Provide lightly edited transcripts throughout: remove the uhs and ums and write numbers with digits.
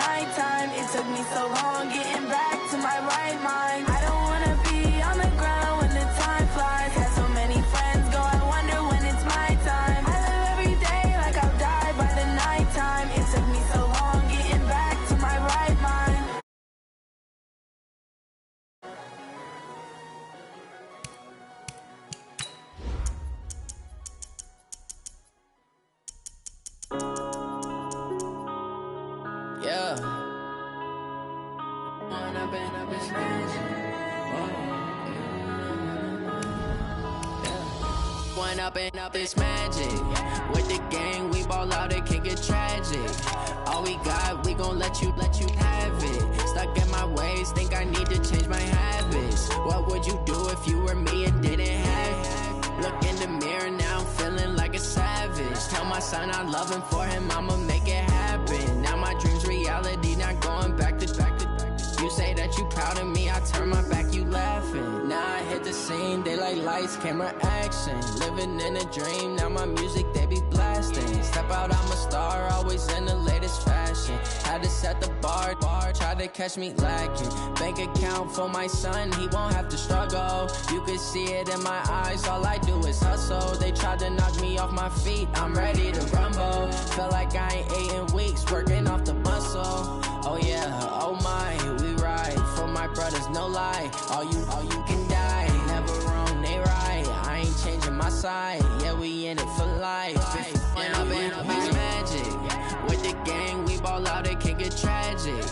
nighttime. It took me so long getting back to my right mind. I don't wanna be on the ground when the time flies. Had so many friends go, I wonder when it's my time. I live every day like I'll die by the nighttime. It took me so long getting back to my right mind. Yeah. One up and up is magic. With the gang, we ball out, it can get tragic. All we got, we gon' let you have it. Stuck in my ways, think I need to change my habits. What would you do if you were me and didn't have it? Look in the mirror, now I'm feeling like a savage. Tell my son I love him, for him I'ma make it happen. Now my dream's reality, not going back to. You say that you proud of me, I turn my back, you laughing. Now I hit the scene, daylight lights, camera action. Living in a dream, now my music, they be blasting. Step out, I'm a star, always in the latest fashion. Had to set the bar, try to catch me lacking. Bank account for my son, he won't have to struggle. You can see it in my eyes, all I do is hustle. They tried to knock me off my feet, I'm ready to rumble. Felt like I ain't ate in weeks, working off the muscle. Oh yeah, oh my, we ride for my brothers, no lie. All you can die, never wrong, they right. I ain't changing my side, yeah, we in it for life. When up and up is magic. With the gang, we ball out, it can get tragic.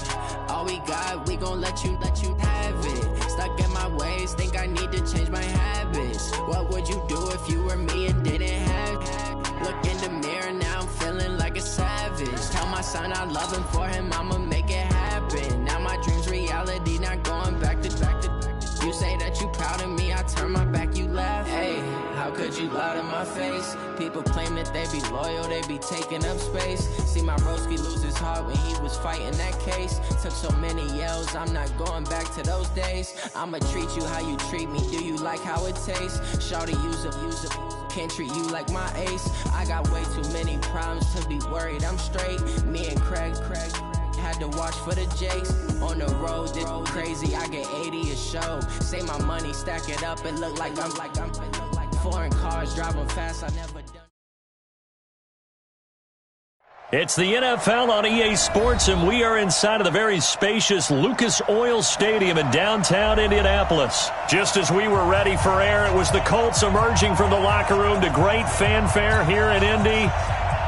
All we got, we gon' let you have it. Stuck in my ways, think I need to change my habits. What would you do if you were me and didn't have it? Look in the mirror, now I'm feeling like a savage. Tell my son I love him, for him I'ma make it happen. Now my dream's reality, not going back to. You say that you proud of me, I turn my back, you laugh. Hey, how could you lie to my face? People claim that they be loyal, they be taking up space. See my broski lose his heart when he was fighting that case. Took so many yells, I'm not going back to those days. I'ma treat you how you treat me, do you like how it tastes? Shawty, use it, can't treat you like my ace. I got way too many problems to be worried, I'm straight. Me and Craig had to watch for the Jakes. On the road, this crazy, I get 80 a show. Say my money, stack it up, it look like I'm foreign cars, driving fast, I never done. It's the NFL on EA Sports, and we are inside of the very spacious Lucas Oil Stadium in downtown Indianapolis. Just as we were ready for air, it was the Colts emerging from the locker room to great fanfare here in Indy.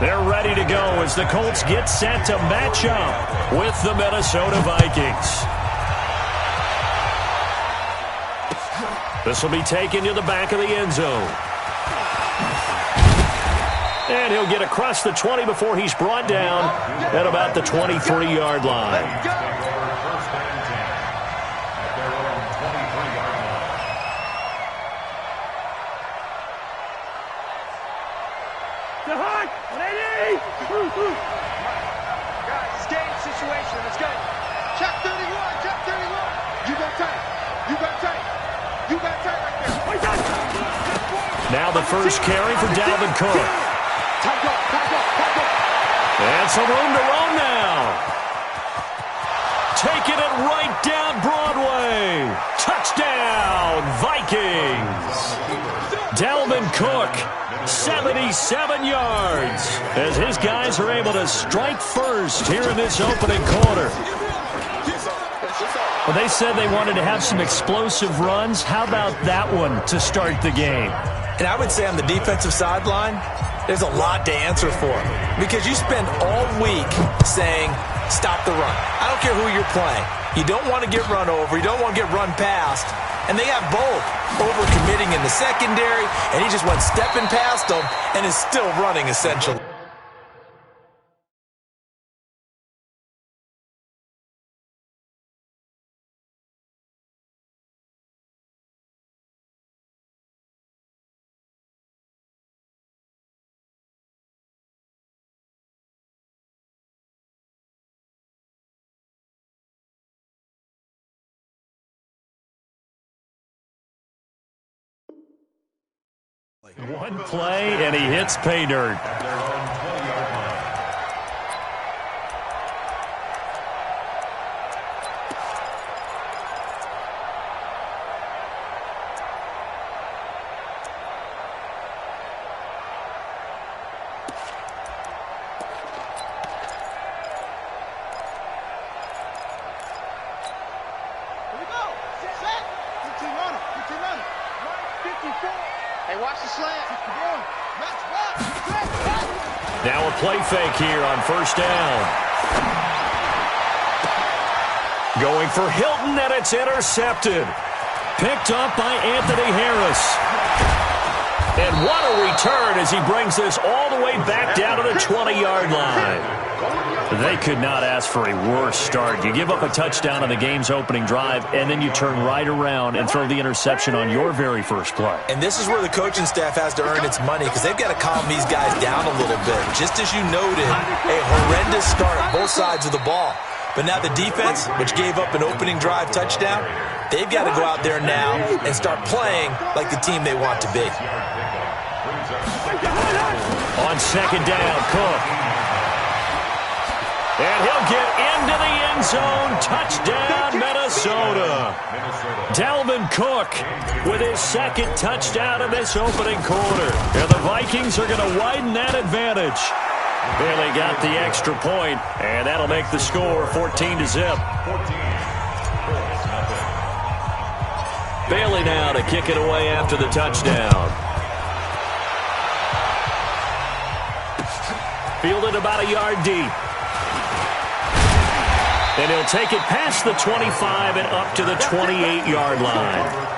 They're ready to go as the Colts get set to match up with the Minnesota Vikings. This will be taken to the back of the end zone. And he'll get across the 20 before he's brought down at about the 23-yard line. Guys, game situation. Let's go. Check 31. Check 31. You got tight. You got tight. You got tight right there. Now the first carry for Dalvin Cook. And some room to roam now. Taking it right down Broadway. Touchdown, Vikings. Dalvin Cook, 77 yards, as his guys are able to strike first here in this opening quarter. Well, they said they wanted to have some explosive runs. How about that one to start the game? And I would say on the defensive sideline, there's a lot to answer for, because you spend all week saying, stop the run. I don't care who you're playing. You don't want to get run over. You don't want to get run past. And they have both. Over-committing in the secondary, and he just went stepping past them and is still running, essentially. One play, and he hits pay dirt. Hey, watch the slant. Now a play fake here on first down. Going for Hilton, and it's intercepted. Picked up by Anthony Harris. And what a return as he brings this all the way back down to the 20-yard line. They could not ask for a worse start. You give up a touchdown on the game's opening drive, and then you turn right around and throw the interception on your very first play. And this is where the coaching staff has to earn its money because they've got to calm these guys down a little bit. Just as you noted, a horrendous start on both sides of the ball. But now the defense, which gave up an opening drive touchdown, they've got to go out there now and start playing like the team they want to be. On second down, Cook. And he'll get into the end zone. Touchdown, Minnesota. Dalvin Cook with his second touchdown in this opening quarter. And the Vikings are going to widen that advantage. Bailey got the extra point, and that'll make the score 14-0. Bailey now to kick it away after the touchdown. Fielded about a yard deep. And he'll take it past the 25 and up to the 28-yard line.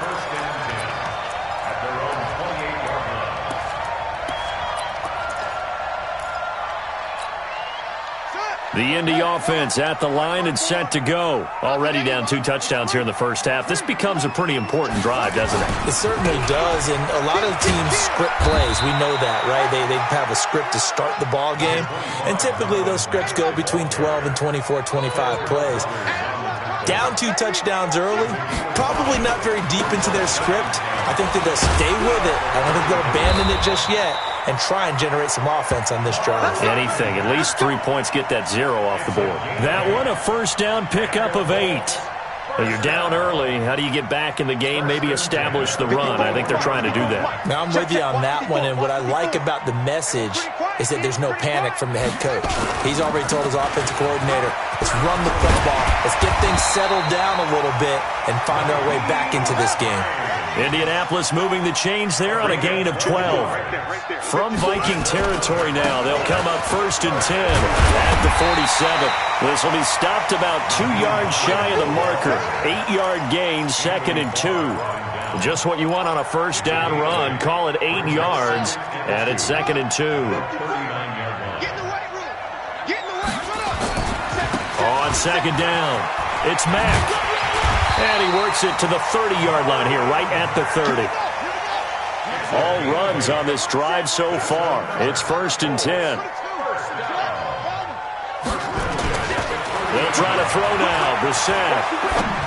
The Indy offense at the line and set to go. Already down 2 touchdowns here in the first half. This becomes a pretty important drive, doesn't it? It certainly does, and a lot of teams script plays. We know that, right? They have a script to start the ball game, and typically those scripts go between 12 and 24, 25 plays. Down 2 touchdowns early, probably not very deep into their script. I think that they'll stay with it. I don't think they'll abandon it just yet and try and generate some offense on this drive. Anything. At least 3 points, get that 0 off the board. That one, a first down pickup of 8. Well, you're down early. How do you get back in the game? Maybe establish the run. I think they're trying to do that. Now, I'm with you on that one, and what I like about the message is that there's no panic from the head coach. He's already told his offensive coordinator, let's run the football, let's get things settled down a little bit and find our way back into this game. Indianapolis moving the chains there on a gain of 12. From Viking territory now, they'll come up first and 10 at the 47. This will be stopped about 2 yards shy of the marker. 8-yard gain, second and 2. Just what you want on a first down run. Call it 8 yards, and it's second and 2. On second down, it's Mack. And he works it to the 30-yard line here, right at the 30. All runs on this drive so far. It's first and 10. They'll try to throw now. Brissett.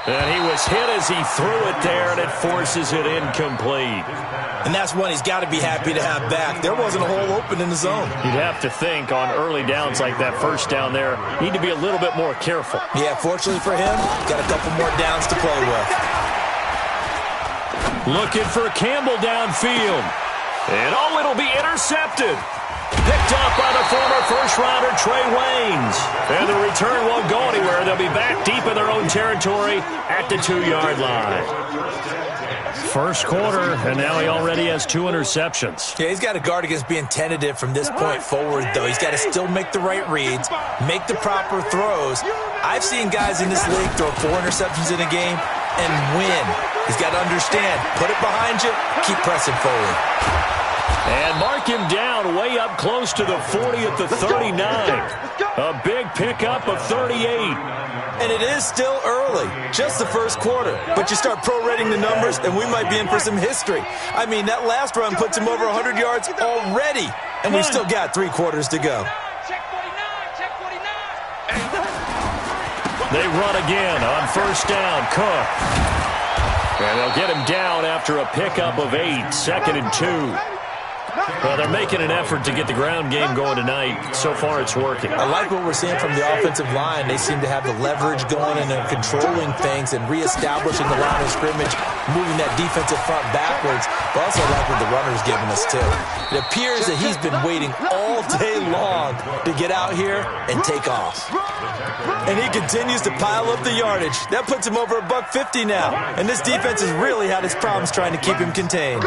And he was hit as he threw it there, and it forces it incomplete. And that's one he's got to be happy to have back. There wasn't a hole open in the zone. You'd have to think on early downs like that first down there, need to be a little bit more careful. Yeah, fortunately for him, got a couple more downs to play with. Looking for Campbell downfield. And it'll be intercepted. Picked up by the former first-rounder Trey Waynes. And the return won't go anywhere. They'll be back deep in their own territory at the 2-yard line. First quarter, and now he already has 2 interceptions. Yeah, he's got to guard against being tentative from this point forward, though. He's got to still make the right reads, make the proper throws. I've seen guys in this league throw 4 interceptions in a game and win. He's got to understand, put it behind you, keep pressing forward. And mark him down way up close to the 40 at the 39. A big pickup of 38. And it is still early, just the first quarter. But you start prorating the numbers, and we might be in for some history. I mean, that last run puts him over 100 yards already, and we've still got 3 quarters to go. They run again on first down. Cook. And they'll get him down after a pickup of 8, second and 2. Well, they're making an effort to get the ground game going tonight. So far, it's working. I like what we're seeing from the offensive line. They seem to have the leverage going and they're controlling things and reestablishing the line of scrimmage, moving that defensive front backwards. But also like what the runner's giving us, too. It appears that he's been waiting all day long to get out here and take off. And he continues to pile up the yardage. That puts him over $150 now. And this defense has really had its problems trying to keep him contained.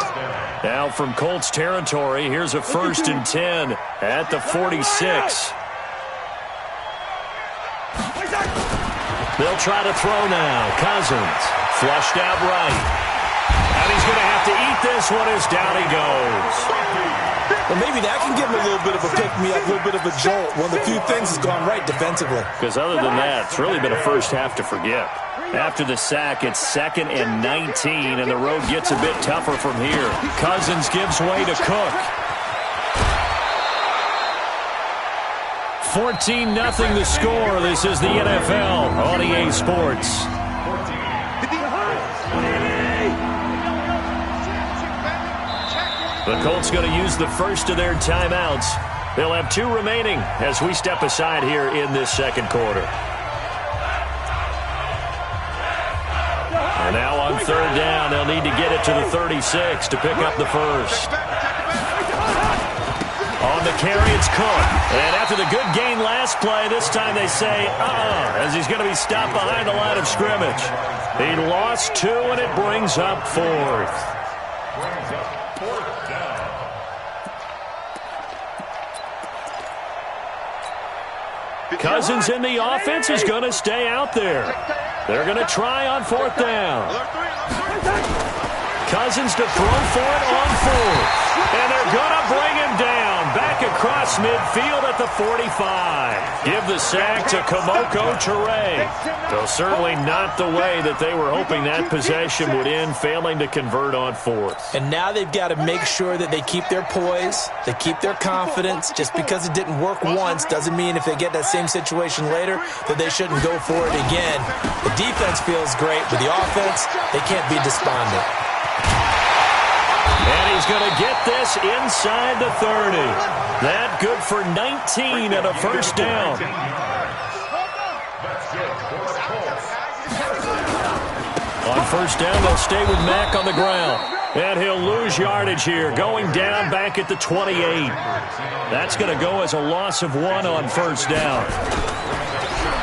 Now from Colts territory, here's a 1st and 10 at the 46. They'll try to throw now. Cousins flushed out right. And he's going to have to eat this one as down he goes. Well, maybe that can give him a little bit of a pick-me-up, a little bit of a jolt. One of the few things has gone right defensively. Because other than that, it's really been a first half to forget. After the sack, it's 2nd and 19, and the road gets a bit tougher from here. Cousins gives way to Cook. 14-0 the score. This is the NFL on EA Sports. The Colts going to use the first of their timeouts. They'll have 2 remaining as we step aside here in this second quarter. And now on 3rd down, they'll need to get it to the 36 to pick up the first. On the carry, it's Cook. And after the good gain last play, this time they say, as he's going to be stopped behind the line of scrimmage. He lost 2, and it brings up 4th. Cousins in the offense is going to stay out there. They're going to try on 4th down. Cousins to throw for it on 4th. And they're going to bring him down. Back across midfield at the 45. Give the sack to Kamoko Toure. Though certainly not the way that they were hoping that possession would end, failing to convert on 4th. And now they've got to make sure that they keep their poise, they keep their confidence. Just because it didn't work once doesn't mean if they get that same situation later that they shouldn't go for it again. The defense feels great, but the offense, they can't be despondent. And he's going to get this inside the 30. That good for 19 and a 1st down. On 1st down, they'll stay with Mack on the ground. And he'll lose yardage here, going down back at the 28. That's going to go as a loss of 1 on 1st down.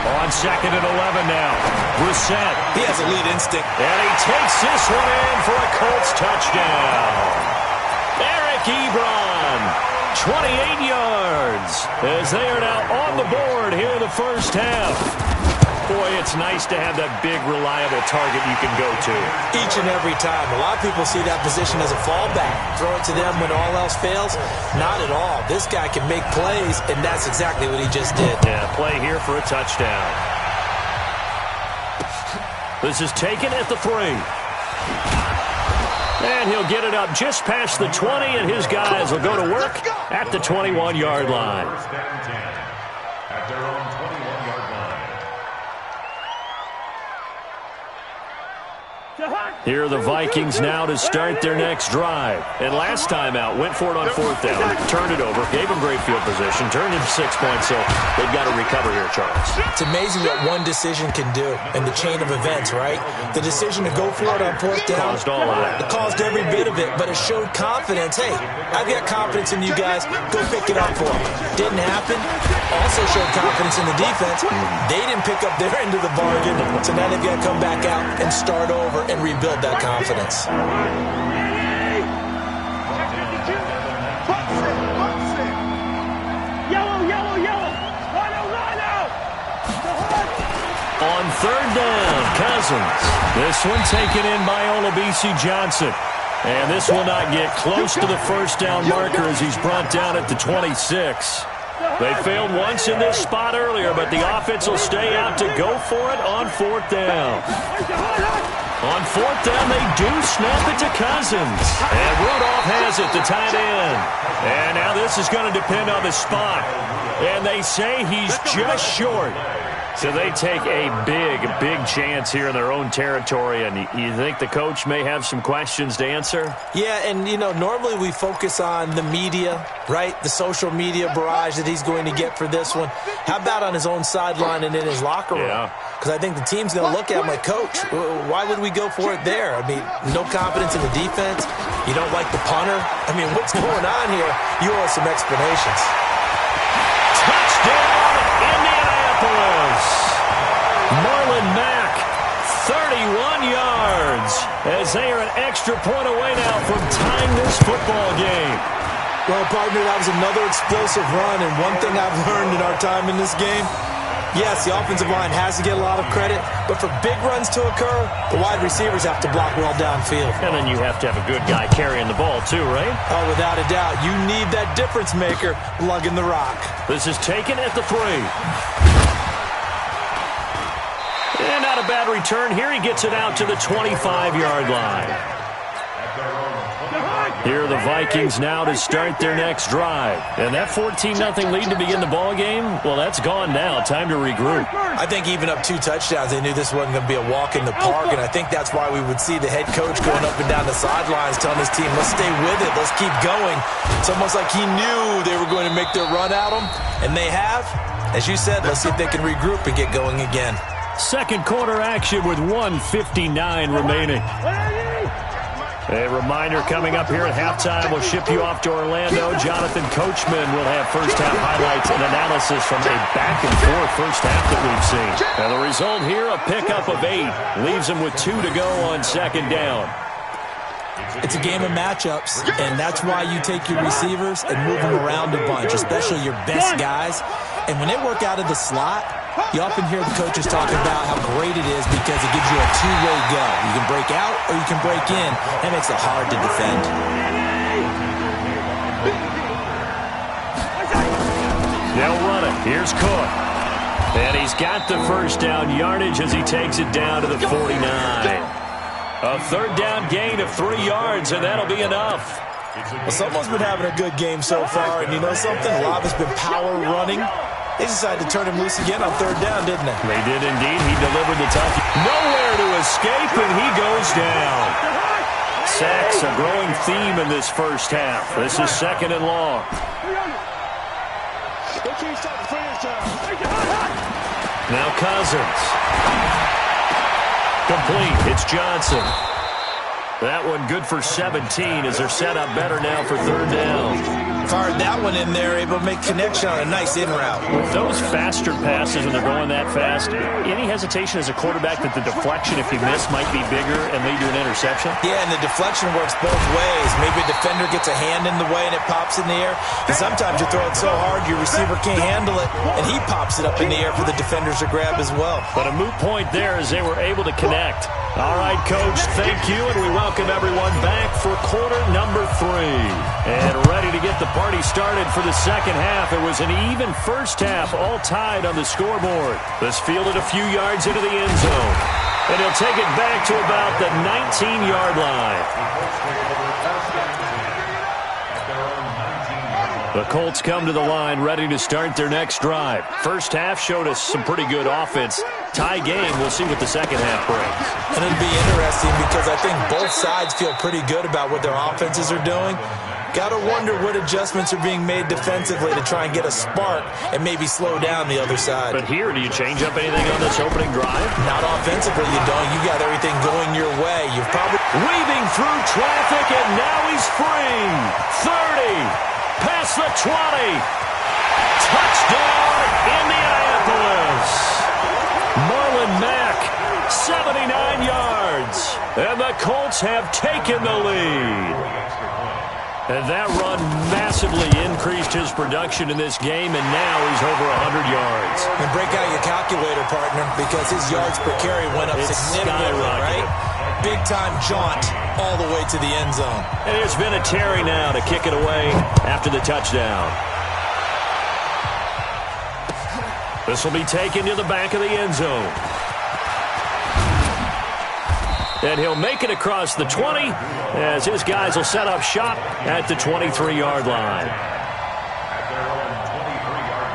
On 2nd and 11 now. Brissett. He has a lead instinct. And he takes this one in for a Colts touchdown. Eric Ebron, 28 yards, as they are now on the board here in the first half. Boy, it's nice to have that big, reliable target you can go to. Each and every time. A lot of people see that position as a fallback. Throw it to them when all else fails. Not at all. This guy can make plays, and that's exactly what he just did. Yeah, play here for a touchdown. This is taken at the 3. And he'll get it up just past the 20, and his guys will go to work at the 21-yard line. At their own 21-yard line. Here are the Vikings now to start their next drive. And last time out, went for it on 4th down, turned it over, gave them great field position, turned into 6 points, so they've got to recover here, Charles. It's amazing what one decision can do in the chain of events, right? The decision to go for it on 4th down. Caused all of that. It caused every bit of it, but it showed confidence. Hey, I've got confidence in you guys. Go pick it up for me. Didn't happen. Also showed confidence in the defense. They didn't pick up their end of the bargain, so now they've got to come back out and start over and rebuild that confidence. On 3rd down, Cousins. This one taken in by Olabisi Johnson. And this will not get close to the 1st down marker as he's brought down at the 26. They failed once in this spot earlier, but the offense will stay out to go for it on 4th down. On 4th down, they do snap it to Cousins. And Rudolph has it, the tight end. And now this is going to depend on the spot. And they say he's just short. So they take a big chance here in their own territory, and you think the coach may have some questions to answer? Yeah, and, normally we focus on the media, right? The social media barrage that he's going to get for this one. How about on his own sideline and in his locker room? Because I think the team's going to look at him like, Coach, why would we go for it there? I mean, no confidence in the defense. You don't like the punter. I mean, what's going on here? You owe us some explanations. Touchdown, Indianapolis! Marlon Mack, 31 yards, as they are an extra point away now from tying this football game. Well, partner, that was another explosive run, and one thing I've learned in our time in this game, yes, the offensive line has to get a lot of credit, but for big runs to occur, the wide receivers have to block well downfield. And then you have to have a good guy carrying the ball too, right? Oh, without a doubt. You need that difference maker lugging the rock. This is taken at the 3. And not a bad return here. He gets it out to the 25-yard line. Here are the Vikings now to start their next drive. And that 14-0 lead to begin the ball game, well, that's gone now. Time to regroup. I think even up 2 touchdowns, they knew this wasn't going to be a walk in the park, and I think that's why we would see the head coach going up and down the sidelines telling his team, let's stay with it, let's keep going. It's almost like he knew they were going to make their run at him, and they have. As you said, let's see if they can regroup and get going again. Second quarter action with 1:59 remaining. A reminder coming up here at halftime. We'll ship you off to Orlando. Jonathan Coachman will have first-half highlights and analysis from a back-and-forth first half that we've seen. And the result here, a pickup of 8. Leaves them with 2 to go on second down. It's a game of matchups, and that's why you take your receivers and move them around a bunch, especially your best guys. And when they work out of the slot, you often hear the coaches talking about how great it is because it gives you a two-way go. You can break out or you can break in. That makes it hard to defend. They'll run it. Here's Cook. And he's got the first down yardage as he takes it down to the 49. A third down gain of 3 yards, and that'll be enough. Well, someone's been having a good game so far, and you know something? A lot has been power running. They decided to turn him loose again on third down, didn't they? They did indeed. He delivered the touch. Nowhere to escape, and he goes down. Sacks, a growing theme in this first half. This is second and long. Now Cousins. Complete. It's Johnson. That one good for 17 as they're set up better now for third down. Fired that one in there, able to make connection on a nice in route. With those faster passes when they're going that fast, any hesitation as a quarterback that the deflection, if you miss, might be bigger and lead to an interception? Yeah, and the deflection works both ways. Maybe a defender gets a hand in the way and it pops in the air. And sometimes you throw it so hard your receiver can't handle it, and he pops it up in the air for the defenders to grab as well. But a moot point there as they were able to connect. All right, Coach, thank you, and we welcome everyone back for quarter number 3. And ready to get the party started for the second half. It was an even first half, all tied on the scoreboard. This fielded a few yards into the end zone. And he'll take it back to about the 19-yard line. The Colts come to the line ready to start their next drive. First half showed us some pretty good offense. Tie game, we'll see what the second half brings. And it'll be interesting because I think both sides feel pretty good about what their offenses are doing. Got to wonder what adjustments are being made defensively to try and get a spark and maybe slow down the other side. But here, do you change up anything on this opening drive? Not offensively, you don't. You got everything going your way. You've probably weaving through traffic, and now he's free. 30. Past the 20. Touchdown, Indianapolis. Marlon Mack, 79 yards. And the Colts have taken the lead. And that run massively increased his production in this game, and now he's over 100 yards. And break out your calculator, partner, because his yards per carry went up significantly, right? Big-time jaunt all the way to the end zone. And there's been a Terry now to kick it away after the touchdown. This will be taken to the back of the end zone. And he'll make it across the 20 as his guys will set up shop at the 23-yard line. At their own 23-yard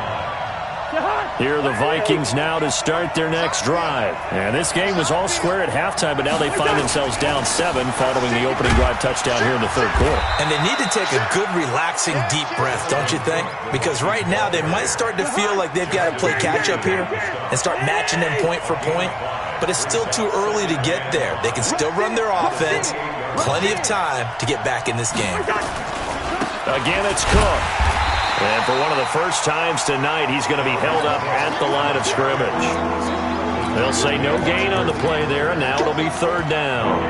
line. Here are the Vikings now to start their next drive. And this game was all square at halftime, but now they find themselves down 7 following the opening drive touchdown here in the third quarter. And they need to take a good, relaxing, deep breath, don't you think? Because right now they might start to feel like they've got to play catch-up here and start matching them point for point. But it's still too early to get there. They can still run their offense. Plenty of time to get back in this game. Again, it's Cook. And for one of the first times tonight, he's going to be held up at the line of scrimmage. They'll say no gain on the play there, and now it'll be third down.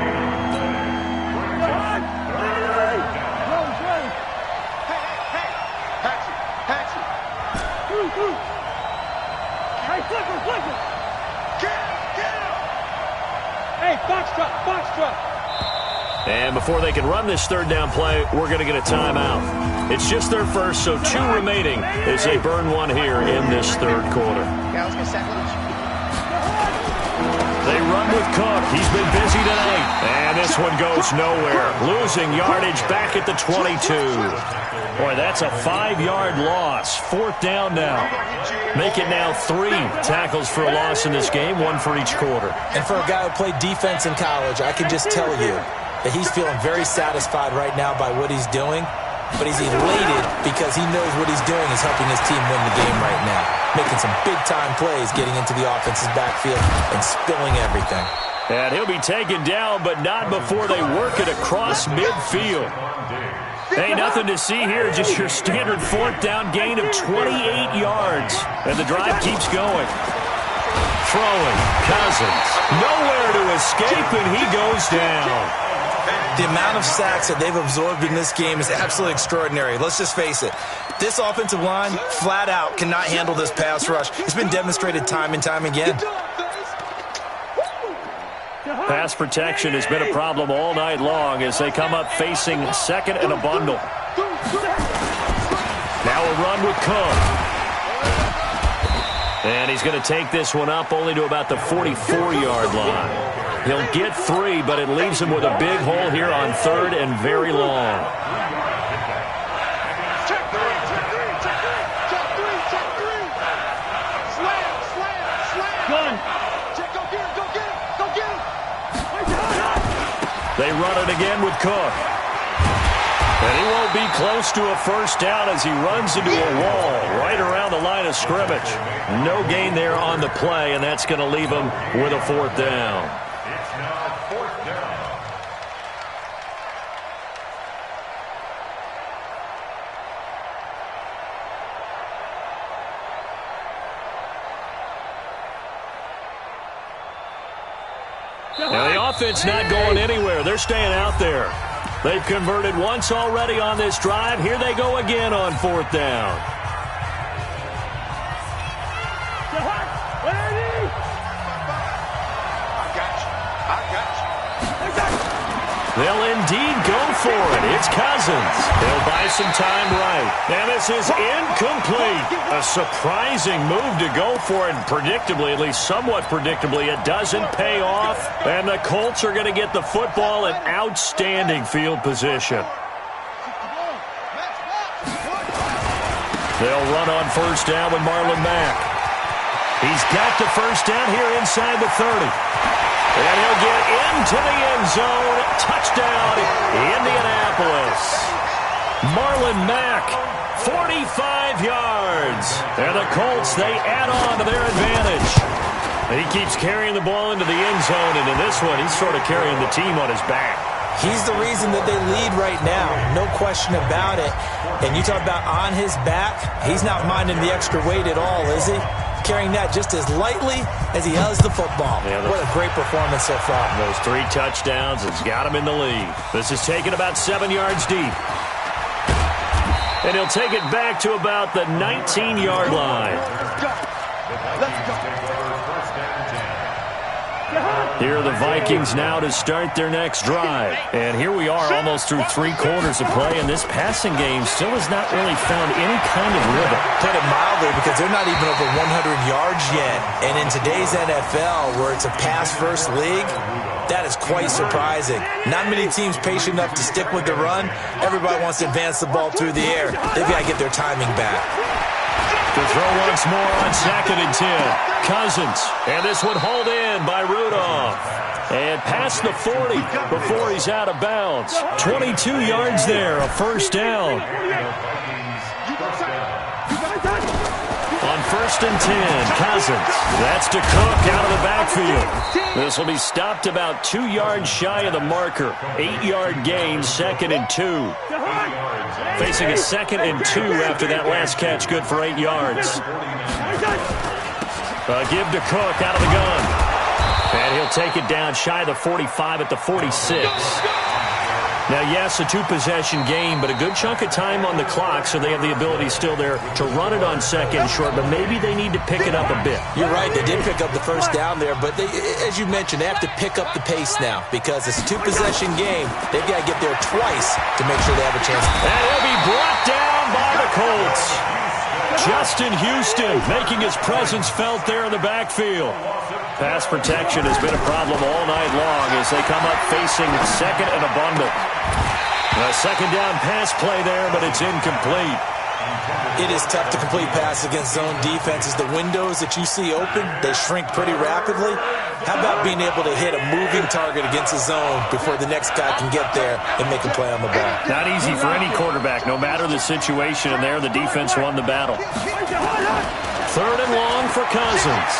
Hey, box truck, box truck. And before they can run this third down play, we're going to get a timeout. It's just their first, so 2 remaining as they burn one here in this third quarter. They run with Cook. He's been busy tonight. And this one goes nowhere. Losing yardage back at the 22. Boy, that's a 5-yard loss. Fourth down now. Make it now 3 tackles for a loss in this game, 1 for each quarter. And for a guy who played defense in college, I can just tell you that he's feeling very satisfied right now by what he's doing. But he's elated because he knows what he's doing is helping his team win the game right now. Making some big-time plays, getting into the offense's backfield and spilling everything. And he'll be taken down, but not before they work it across midfield. Hey, nothing to see here, just your standard fourth down gain of 28 yards. And the drive keeps going. Throwing, Cousins, nowhere to escape, and he goes down. The amount of sacks that they've absorbed in this game is absolutely extraordinary. Let's just face it. This offensive line, flat out, cannot handle this pass rush. It's been demonstrated time and time again. Pass protection has been a problem all night long as they come up facing second and a bundle. Now a run with Cook. And he's going to take this one up only to about the 44-yard line. He'll get 3, but it leaves him with a big hole here on third and very long. Check three. Slam. Gun. Go get him. They run it again with Cook. And he won't be close to a first down as he runs into a wall right around the line of scrimmage. No gain there on the play, and that's going to leave him with a fourth down. It's now fourth down. And the offense not going anywhere. They're staying out there. They've converted once already on this drive. Here they go again on fourth down. They'll indeed go for it. It's Cousins. They'll buy some time right. And this is incomplete. A surprising move to go for it. And predictably, at least somewhat predictably, it doesn't pay off. And the Colts are going to get the football in outstanding field position. They'll run on first down with Marlon Mack. He's got the first down here inside the 30. And he'll get into the end zone. Touchdown, Indianapolis. Marlon Mack, 45 yards. And the Colts, they add on to their advantage. He keeps carrying the ball into the end zone, and in this one, he's sort of carrying the team on his back. He's the reason that they lead right now, no question about it. And you talk about on his back, he's not minding the extra weight at all, is he? Carrying that just as lightly as he does the football. Yeah, what a great performance so far. Those 3 touchdowns has got him in the lead. This is taken about 7 yards deep. And he'll take it back to about the 19-yard line. Let's go. Here are the Vikings now to start their next drive. And here we are almost through 3 quarters of play, and this passing game still has not really found any kind of rhythm. Put it mildly, because they're not even over 100 yards yet. And in today's NFL, where it's a pass-first league, that is quite surprising. Not many teams patient enough to stick with the run. Everybody wants to advance the ball through the air. They've got to get their timing back. To throw once more on 2nd and 10. Cousins. And this one hauled in by Rudolph. And past the 40 before he's out of bounds. 22 yards there, a first down. On 1st and 10, Cousins. That's to Cook out of the backfield. This will be stopped about 2 yards shy of the marker. 8-yard gain, 2nd and 2. Facing a 2nd and 2 after that last catch, good for 8 yards. Give to Cook out of the gun. And he'll take it down shy of the 45 at the 46. Now, yes, a two-possession game, but a good chunk of time on the clock, so they have the ability still there to run it on 2nd and short, but maybe they need to pick it up a bit. You're right. They did pick up the first down there, but they, as you mentioned, they have to pick up the pace now because it's a two-possession game. They've got to get there twice to make sure they have a chance. And he'll be brought down by the Colts. Justin Houston making his presence felt there in the backfield. Pass protection has been a problem all night long as they come up facing 2nd and abundant. A 2nd down pass play there, but it's incomplete. It is tough to complete pass against zone defenses. The windows that you see open, they shrink pretty rapidly. How about being able to hit a moving target against a zone before the next guy can get there and make a play on the ball? Not easy for any quarterback, no matter the situation, and there the defense won the battle. 3rd and long for Cousins.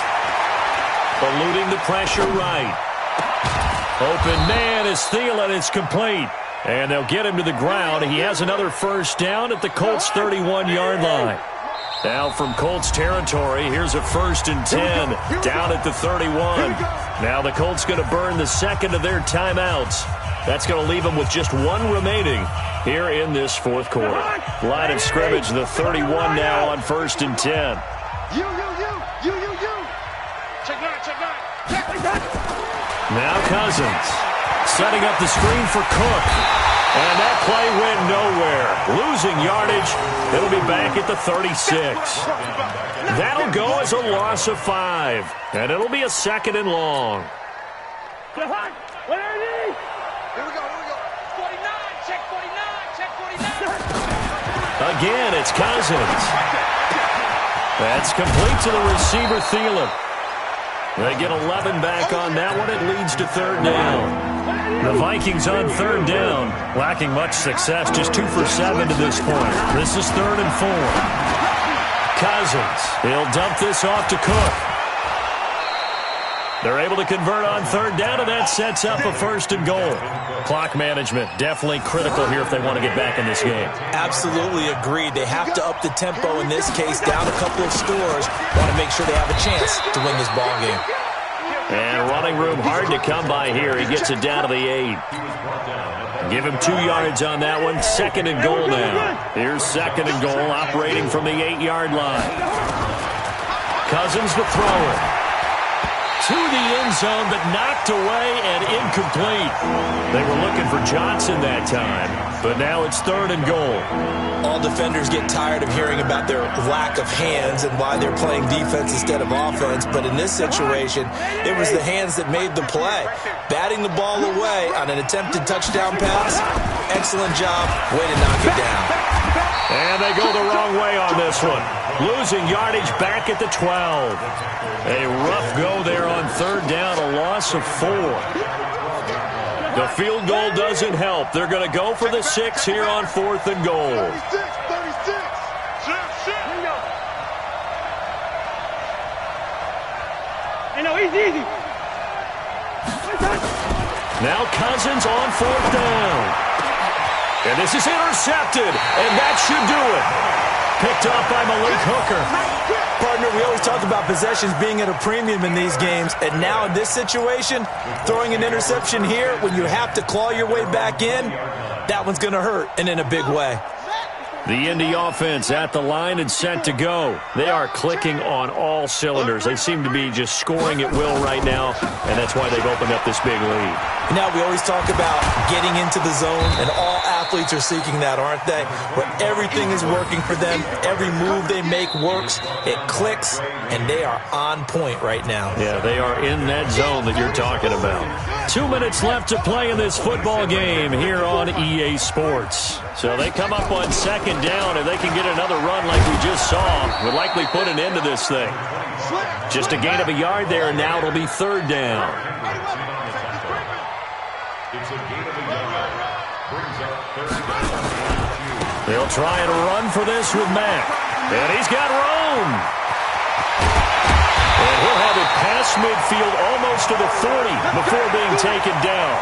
Eluding the pressure right. Open man is Thielen. It's complete. And they'll get him to the ground. He has another first down at the Colts' 31-yard line. Now from Colts territory, here's a 1st and 10 down at the 31. Now the Colts going to burn the 2nd of their timeouts. That's going to leave them with just 1 remaining here in this 4th quarter. Line of scrimmage, the 31 now on 1st and 10. You. Check nine. Now Cousins setting up the screen for Cook. And that play went nowhere. Losing yardage. It'll be back at the 36. That'll go as a loss of 5. And it'll be a 2nd and long. Here we go. 49, check 49. Again, it's Cousins. That's complete to the receiver, Thielen. They get 11 back on that one. It leads to 3rd down. The Vikings on 3rd down, lacking much success, just 2 for 7 to this point. This is 3rd and 4. Cousins, he'll dump this off to Cook. They're able to convert on 3rd down, and that sets up a 1st and goal. Clock management definitely critical here if they want to get back in this game. Absolutely agreed. They have to up the tempo in this case, down a couple of scores. Want to make sure they have a chance to win this ball game. And running room hard to come by here. He gets it down to the 8. Give him 2 yards on that one. 2nd and goal now. Here's 2nd and goal, operating from the 8-yard line. Cousins the thrower. To the end zone, but knocked away and incomplete. They were looking for Johnson that time, but now it's 3rd and goal. All defenders get tired of hearing about their lack of hands and why they're playing defense instead of offense, but in this situation, it was the hands that made the play. Batting the ball away on an attempted touchdown pass, excellent job, way to knock it down. And they go the wrong way on this one. Losing yardage back at the 12. A rough go there on 3rd down, a loss of 4. The field goal doesn't help. They're going to go for the 6 here on 4th and goal. 36. Easy. Now Cousins on 4th down. And this is intercepted, and that should do it. Picked off by Malik Hooker. Partner, we always talk about possessions being at a premium in these games, and now in this situation, throwing an interception here when you have to claw your way back in, that one's going to hurt, and in a big way. The Indy offense at the line and set to go. They are clicking on all cylinders. They seem to be just scoring at will right now, and that's why they've opened up this big lead. Now, we always talk about getting into the zone, and all athletes are seeking that, aren't they? Where everything is working for them, every move they make works, it clicks, and they are on point right now. Yeah, they are in that zone that you're talking about. 2 minutes left to play in this football game here on EA Sports. So they come up on 2nd second down, if they can get another run like we just saw, would likely put an end to this thing. Just a gain of a yard there, and now it'll be third down. It's a gain of a yard. Brings up third down. They'll try and run for this with Mack. And he's got room. And he'll have it past midfield almost to the 40 before being taken down.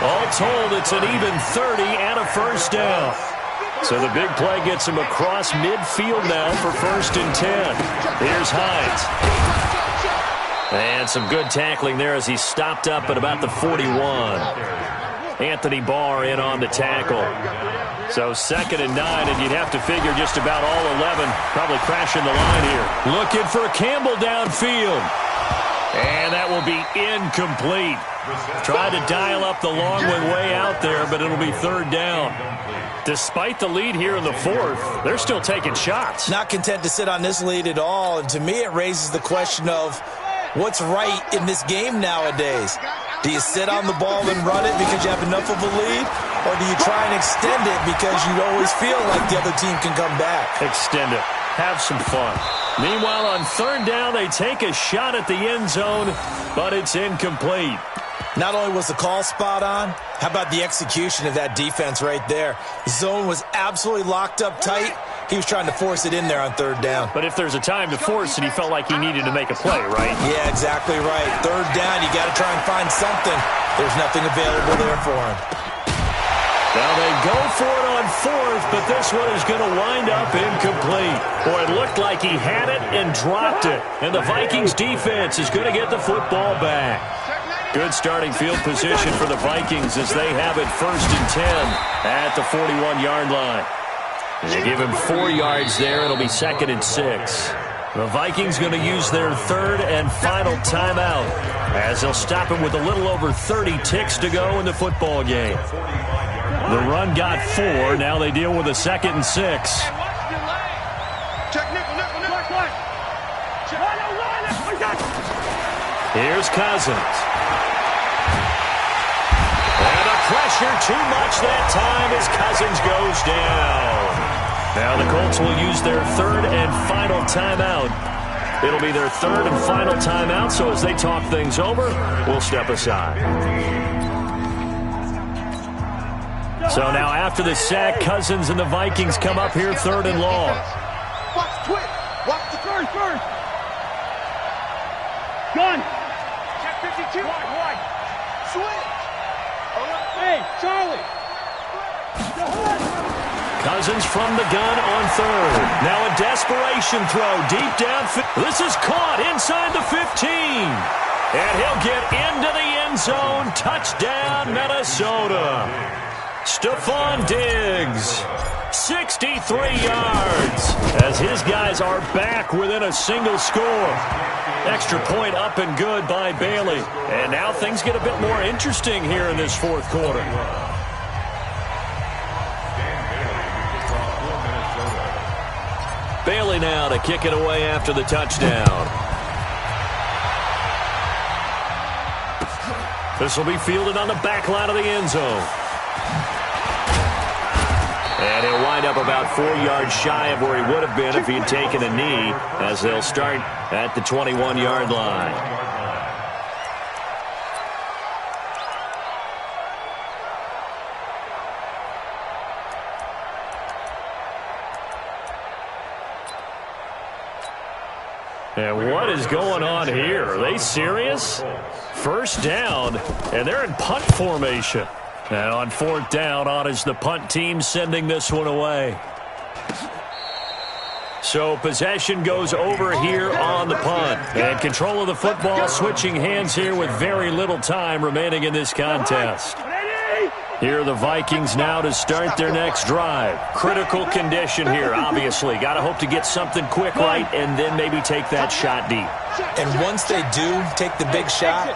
All told, it's an even 30 and a first down. So the big play gets him across midfield now for 1st and 10. Here's Hines. And some good tackling there as he stopped up at about the 41. Anthony Barr in on the tackle. So 2nd and 9, and you'd have to figure just about all 11 probably crashing the line here. Looking for Campbell downfield. And that will be incomplete. Tried to dial up the long one way out there, but it'll be third down. Despite the lead here in the 4th, they're still taking shots. Not content to sit on this lead at all, and to me it raises the question of what's right in this game nowadays. Do you sit on the ball and run it because you have enough of a lead, or do you try and extend it because you always feel like the other team can come back? Extend it. Have some fun. Meanwhile, on third down, they take a shot at the end zone, but it's incomplete. Not only was the call spot on, how about the execution of that defense right there? The zone was absolutely locked up tight. He was trying to force it in there on third down. But if there's a time to force it, he felt like he needed to make a play, right? Yeah, exactly right. Third down, you got to try and find something. There's nothing available there for him. Now they go for it on 4th, but this one is going to wind up incomplete. Boy, it looked like he had it and dropped it. And the Vikings defense is going to get the football back. Good starting field position for the Vikings as they have it 1st and 10 at the 41-yard line. And they give him 4 yards there. It'll be 2nd and 6. The Vikings going to use their 3rd and final timeout as they'll stop him with a little over 30 ticks to go in the football game. The run got 4. Now they deal with a 2nd and 6. Here's Cousins. And the pressure too much that time as Cousins goes down. Now the Colts will use their 3rd and final timeout. It'll be their 3rd and final timeout, so as they talk things over, we'll step aside. So now after the sack, Cousins and the Vikings come up here 3rd and long. Watch the twist. Watch the first. Gun. Check 52. Wide. Switch. Hey, Charlie. Cousins from the gun on 3rd. Now a desperation throw deep down. This is caught inside the 15. And he'll get into the end zone. Touchdown, Minnesota. Stephon Diggs, 63 yards, as his guys are back within a single score. Extra point up and good by Bailey. And now things get a bit more interesting here in this 4th quarter. Bailey now to kick it away after the touchdown. This will be fielded on the back line of the end zone. And he'll wind up about 4 yards shy of where he would have been if he had taken a knee, as they'll start at the 21-yard line. And what is going on here? Are they serious? 1st down, and they're in punt formation. And on 4th down, on is the punt team sending this one away. So possession goes over here on the punt. And control of the football switching hands here with very little time remaining in this contest. Here are the Vikings now to start their next drive. Critical condition here, obviously. Got to hope to get something quick right and then maybe take that shot deep. And once they do take the big shot,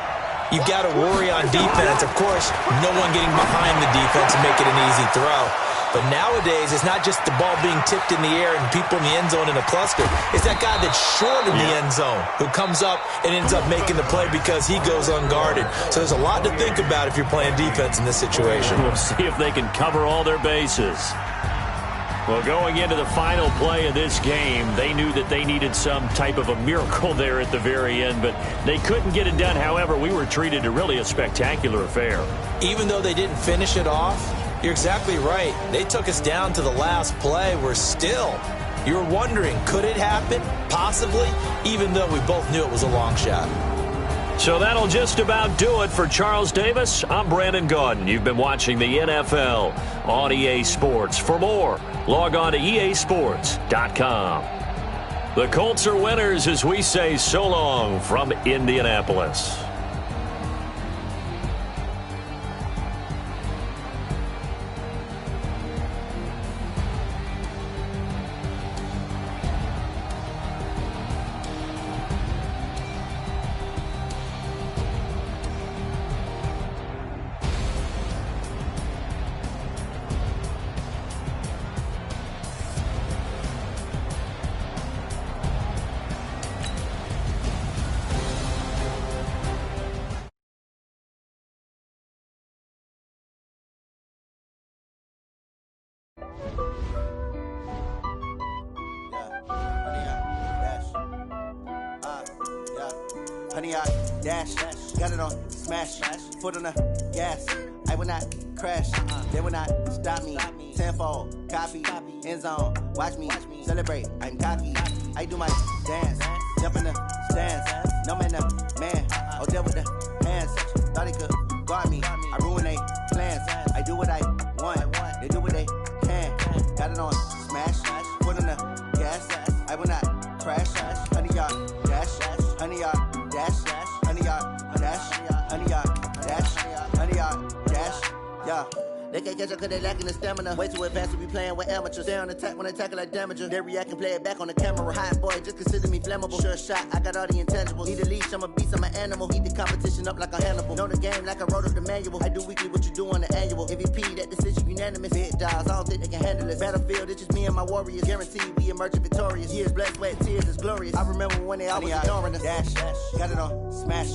you've got to worry on defense. Of course, no one getting behind the defense and make it an easy throw. But nowadays, it's not just the ball being tipped in the air and people in the end zone in a cluster. It's that guy that's short in the end zone who comes up and ends up making the play because he goes unguarded. So there's a lot to think about if you're playing defense in this situation. We'll see if they can cover all their bases. Well, going into the final play of this game, they knew that they needed some type of a miracle there at the very end, but they couldn't get it done. However, we were treated to really a spectacular affair. Even though they didn't finish it off, you're exactly right. They took us down to the last play. We're still, you're wondering, could it happen? Possibly, even though we both knew it was a long shot. So that'll just about do it for Charles Davis. I'm Brandon Gaudin. You've been watching the NFL on EA Sports. For more, log on to easports.com. The Colts are winners as we say so long from Indianapolis. Honey, I dash, got it on smash, foot on the gas. I will not crash, they will not stop me. Tenfold, copy, end zone, watch me celebrate. I'm cocky, I do my dance, jump in the stands. No man, man, oh there with the hands. Thought he could guard me, I ruin they plans. I do what I want, they do what they can. Got it on smash, foot on the gas. I will not crash, honey, y'all dash, honey, y'all. Dash, honey, y'all, dash, honey, y'all, dash, honey, y'all, dash, yeah. They can't catch up cause they lacking the stamina. Way too advanced to be playing with amateurs. Stay on attack when they tackle like damager. They react and play it back on the camera. Hot boy, just consider me flammable. Sure shot, I got all the intangibles. Need a leash, I'm a beast, I'm an animal. Eat the competition up like a Hannibal. Know the game like I wrote up the manual. I do weekly what you do on the annual. MVP, that decision unanimous. Big dogs, I don't think they can handle this. Battlefield, it's just me and my warriors. Guaranteed we emerging victorious. Years, blood, sweat, tears, is glorious. I remember when they always ignoring us. Dash, got it on smash,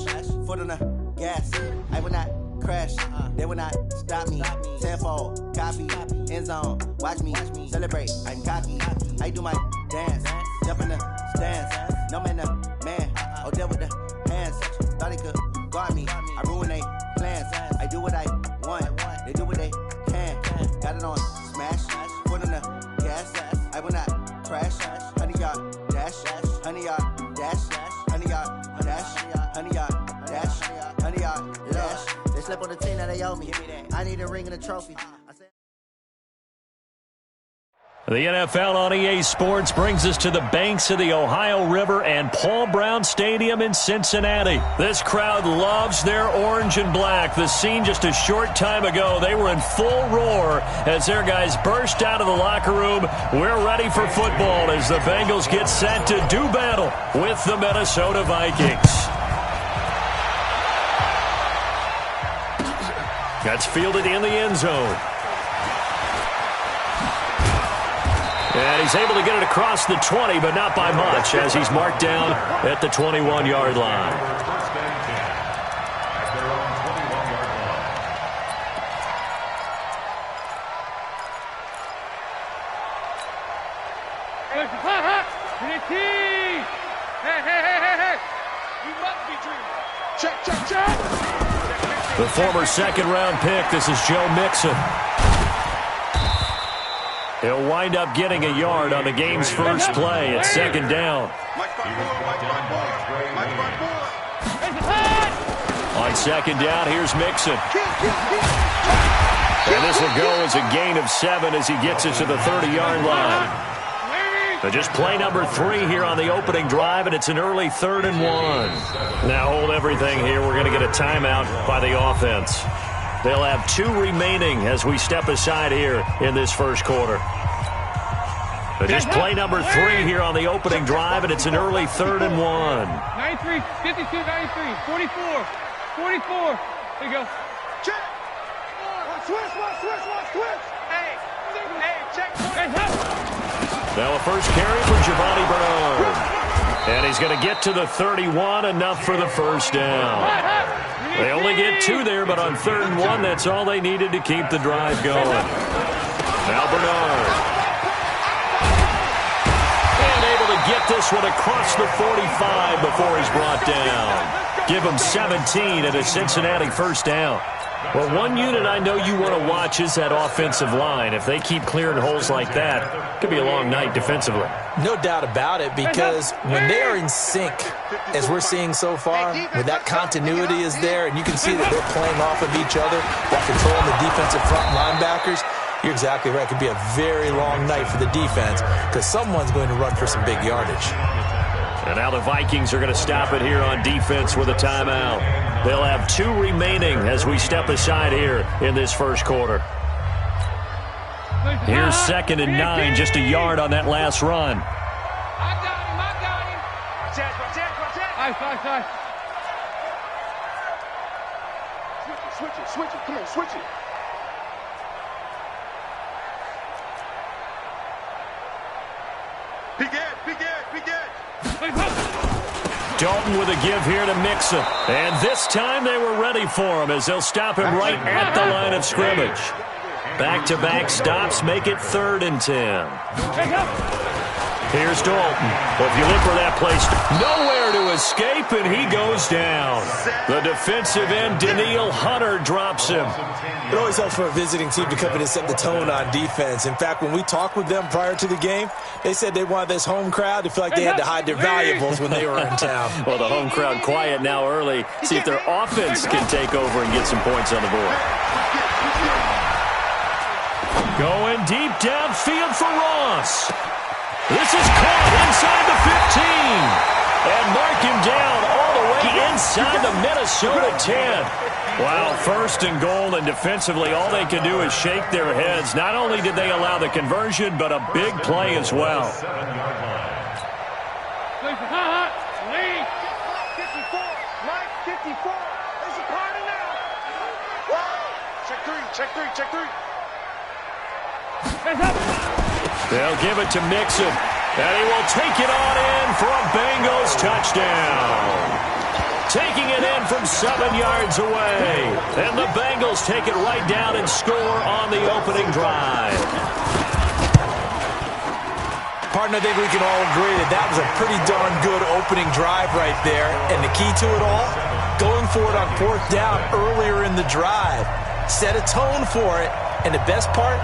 foot on the gas. I will not crash, they will not stop me. Tenfold, copy, end zone, watch me celebrate. I'm cocky, I do my dance, jump in the stands. No man, man, oh there with the hands. Thought he could guard me, I ruin they plans. I do what I want, they do what they can. Got it on smash, foot on the gas. I will not crash, honey y'all dash, honey y'all dash, honey y'all dash, honey y'all dash, honey y'all dash. They slept on the team that they owe me. I need a ring and a trophy. The NFL on EA Sports brings us to the banks of the Ohio River and Paul Brown Stadium in Cincinnati. This crowd loves their orange and black. The scene just a short time ago, they were in full roar as their guys burst out of the locker room. We're ready for football as the Bengals get set to do battle with the Minnesota Vikings. That's fielded in the end zone. And he's able to get it across the 20, but not by much, as he's marked down at the 21-yard line. The former second-round pick, this is Joe Mixon. He'll wind up getting a yard on the game's first play. It's second down. On second down, here's Mixon. And this will go as a gain of 7 as he gets it to the 30-yard line. But just play number 3 here on the opening drive, and it's an early 3rd and 1. Now hold everything here. We're going to get a timeout by the offense. They'll have 2 remaining as we step aside here in this first quarter. But just play number 3 here on the opening drive, and it's an early 3rd and 1. 93, 52, 93, 44, 44. There you go. Check. Switch. Hey, check. Now a first carry for Giovanni Bernard. And he's going to get to the 31, enough for the first down. They only get 2 there, but on 3rd and 1, that's all they needed to keep the drive going. Now Bernard. this one across the 45 before he's brought down. Give him 17 at a Cincinnati first down. Well, one unit I know you want to watch is that offensive line. If they keep clearing holes like that, it could be a long night defensively. No doubt about it, because when they are in sync, as we're seeing so far, where that continuity is there, and you can see that they're playing off of each other while controlling the defensive front linebackers, you're exactly right. It could be a very long night for the defense because someone's going to run for some big yardage. And now the Vikings are going to stop it here on defense with a timeout. They'll have 2 remaining as we step aside here in this first quarter. Here's 2nd and 9, just a yard on that last run. I got him. Watch out. Nice. Switch it. Come on, switch it. Be good. Dalton with a give here to Mixon. And this time they were ready for him as they'll stop him right at the line of scrimmage. Back-to-back stops make it 3rd and 10. Here's Dalton. Well, if you look for that place, nowhere to escape, and he goes down. The defensive end, Daniil Hunter, drops him. It always helps for a visiting team to come in and set the tone on defense. In fact, when we talked with them prior to the game, they said they wanted this home crowd to feel like they had to hide their valuables when they were in town. Well, the home crowd quiet now early. See if their offense can take over and get some points on the board. Going deep downfield for Ross. This is caught inside the 15. And mark him down all the way inside the Minnesota 10. Wow, 1st and goal, and defensively all they can do is shake their heads. Not only did they allow the conversion, but a big play as well. 54. Mike, 54. It's a party now. Whoa. Check three. They'll give it to Mixon, and he will take it on in for a Bengals touchdown. Taking it in from 7 yards away. And the Bengals take it right down and score on the opening drive. Pardon, I think we can all agree that that was a pretty darn good opening drive right there. And the key to it all, going for it on 4th down earlier in the drive. Set a tone for it. And the best part,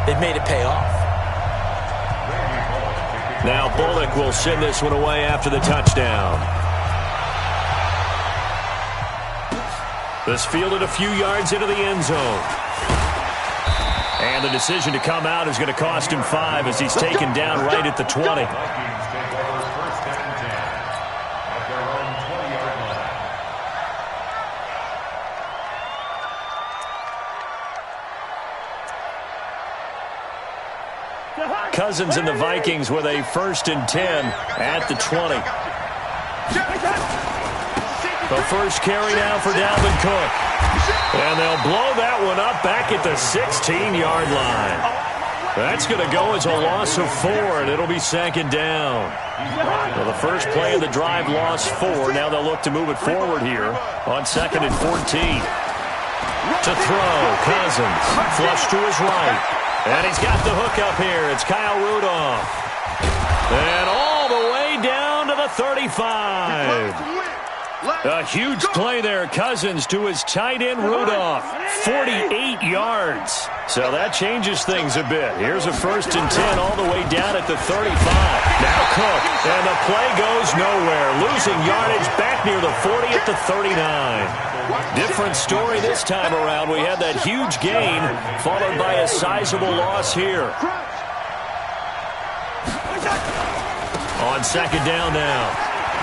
they made it pay off. Now Bullock will send this one away after the touchdown. This fielded a few yards into the end zone. And the decision to come out is going to cost him 5 as he's taken down right at the 20. Cousins and the Vikings with a 1st and 10 at the 20. The first carry now for Dalvin Cook. And they'll blow that one up back at the 16-yard line. That's going to go as a loss of 4, and it'll be 2nd down. Well, the first play of the drive lost 4. Now they'll look to move it forward here on 2nd and 14. To throw, Cousins. Flush to his right. And he's got the hook up here. It's Kyle Rudolph. And all the way down to the 35. A huge play there. Cousins to his tight end, Rudolph. 48 yards. So that changes things a bit. Here's a 1st and 10 all the way down at the 35. Now Cook. And the play goes nowhere. Losing yardage back near the 40 at the 39. Different story this time around. We had that huge gain followed by a sizable loss here. On 2nd down now,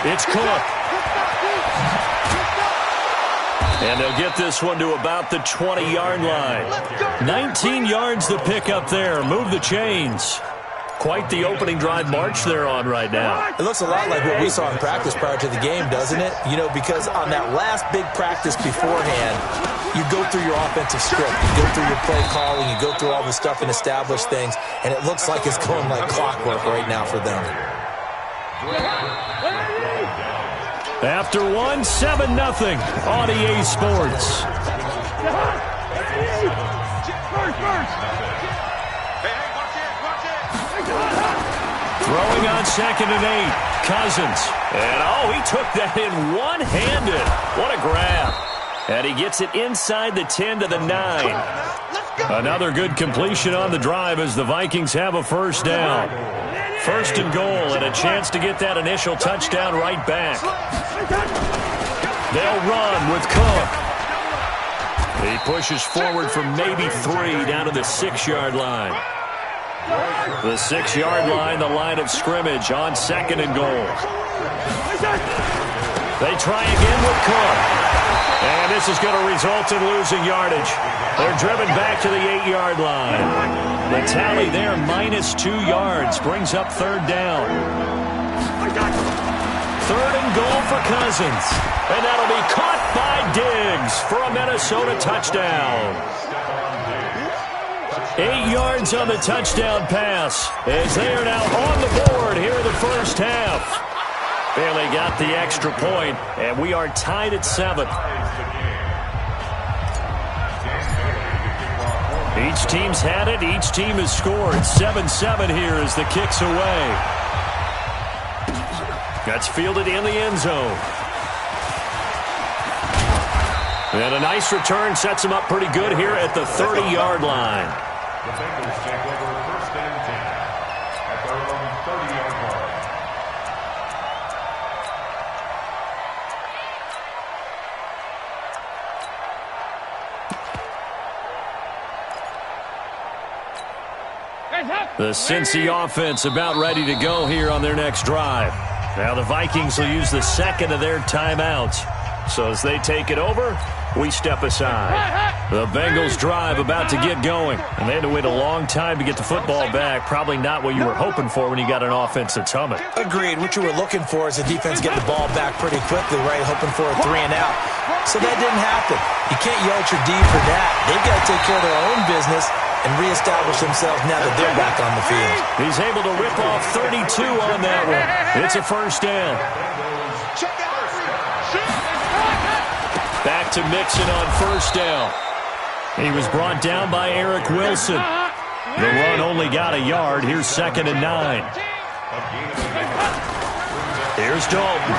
it's Cook. And they'll get this one to about the 20-yard line. 19 yards to pick up there. Move the chains. Quite the opening drive march they're on right now. It looks a lot like what we saw in practice prior to the game, doesn't it? You know, because on that last big practice beforehand, you go through your offensive script, you go through your play calling, you go through all the stuff and establish things, and it looks like it's going like clockwork right now for them. After 7-0 on EA Sports. Throwing on 2nd and 8. Cousins. And, he took that in one-handed. What a grab. And he gets it inside the 10 to the 9. Another good completion on the drive as the Vikings have a first down. 1st and goal and a chance to get that initial touchdown right back. They'll run with Cook. He pushes forward from maybe 3 down to the 6-yard line. The 6-yard line, the line of scrimmage on 2nd and goal. They try again with Cook. And this is going to result in losing yardage. They're driven back to the 8-yard line. The tally there, -2 yards, brings up 3rd down. 3rd and goal for Cousins. And that'll be caught by Diggs for a Minnesota touchdown. 8 yards on the touchdown pass as they are now on the board here in the first half. And they got the extra point, and we are tied at 7. Each team's had it. Each team has scored. 7-7 here as the kick's away. That's fielded in the end zone. And a nice return sets him up pretty good here at the 30-yard line. The Bengals take over 1st and 10 at their own 30-yard line. The Cincy offense about ready to go here on their next drive. Now the Vikings will use the 2nd of their timeouts. So as they take it over, we step aside. The Bengals drive about to get going. And they had to wait a long time to get the football back. Probably not what you were hoping for when you got an offense that's humming. Agreed. What you were looking for is the defense getting the ball back pretty quickly, right? Hoping for a 3 and out. So that didn't happen. You can't yell at your D for that. They've got to take care of their own business and reestablish themselves now that they're back on the field. He's able to rip off 32 on that one. It's a first down. Back to Mixon on first down. He was brought down by Eric Wilson. The run only got a yard. Here's 2nd and 9. Here's Dalton.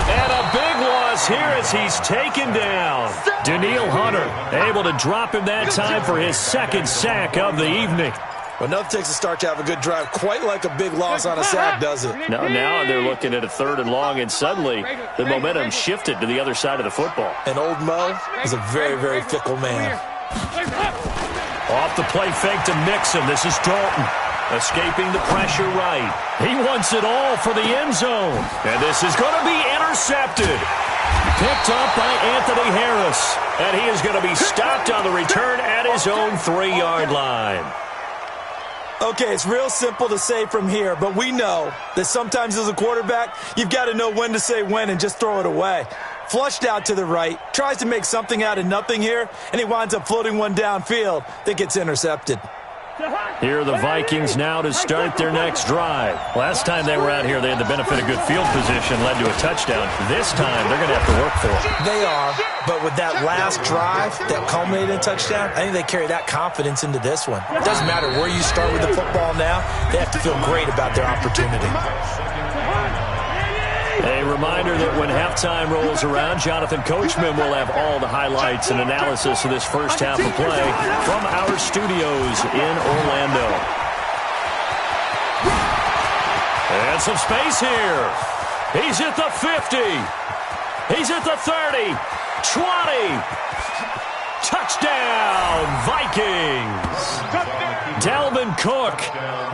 And a big loss here as he's taken down. Daniil Hunter able to drop him that time for his 2nd sack of the evening. Well, enough takes a start to have a good drive, quite like a big loss on a sack, does it? Now they're looking at a 3rd and long, and suddenly the momentum shifted to the other side of the football. And old Mo is a very, very fickle man. Off the play fake to Mixon. This is Dalton. Escaping the pressure right. He wants it all for the end zone. And this is going to be intercepted. Picked up by Anthony Harris. And he is going to be stopped on the return at his own 3-yard line. Okay, it's real simple to say from here, but we know that sometimes as a quarterback, you've got to know when to say when and just throw it away. Flushed out to the right, tries to make something out of nothing here, and he winds up floating one downfield that gets intercepted. Here are the Vikings now to start their next drive. Last time they were out here, they had the benefit of good field position, led to a touchdown. This time, they're going to have to work for it. They are, but with that last drive that culminated in a touchdown, I think they carry that confidence into this one. It doesn't matter where you start with the football now. They have to feel great about their opportunity. A reminder that when halftime rolls around, Jonathan Coachman will have all the highlights and analysis of this first half of play from our studios in Orlando. And some space here. He's at the 50. He's at the 30. 20. Touchdown, Vikings. Dalvin Cook,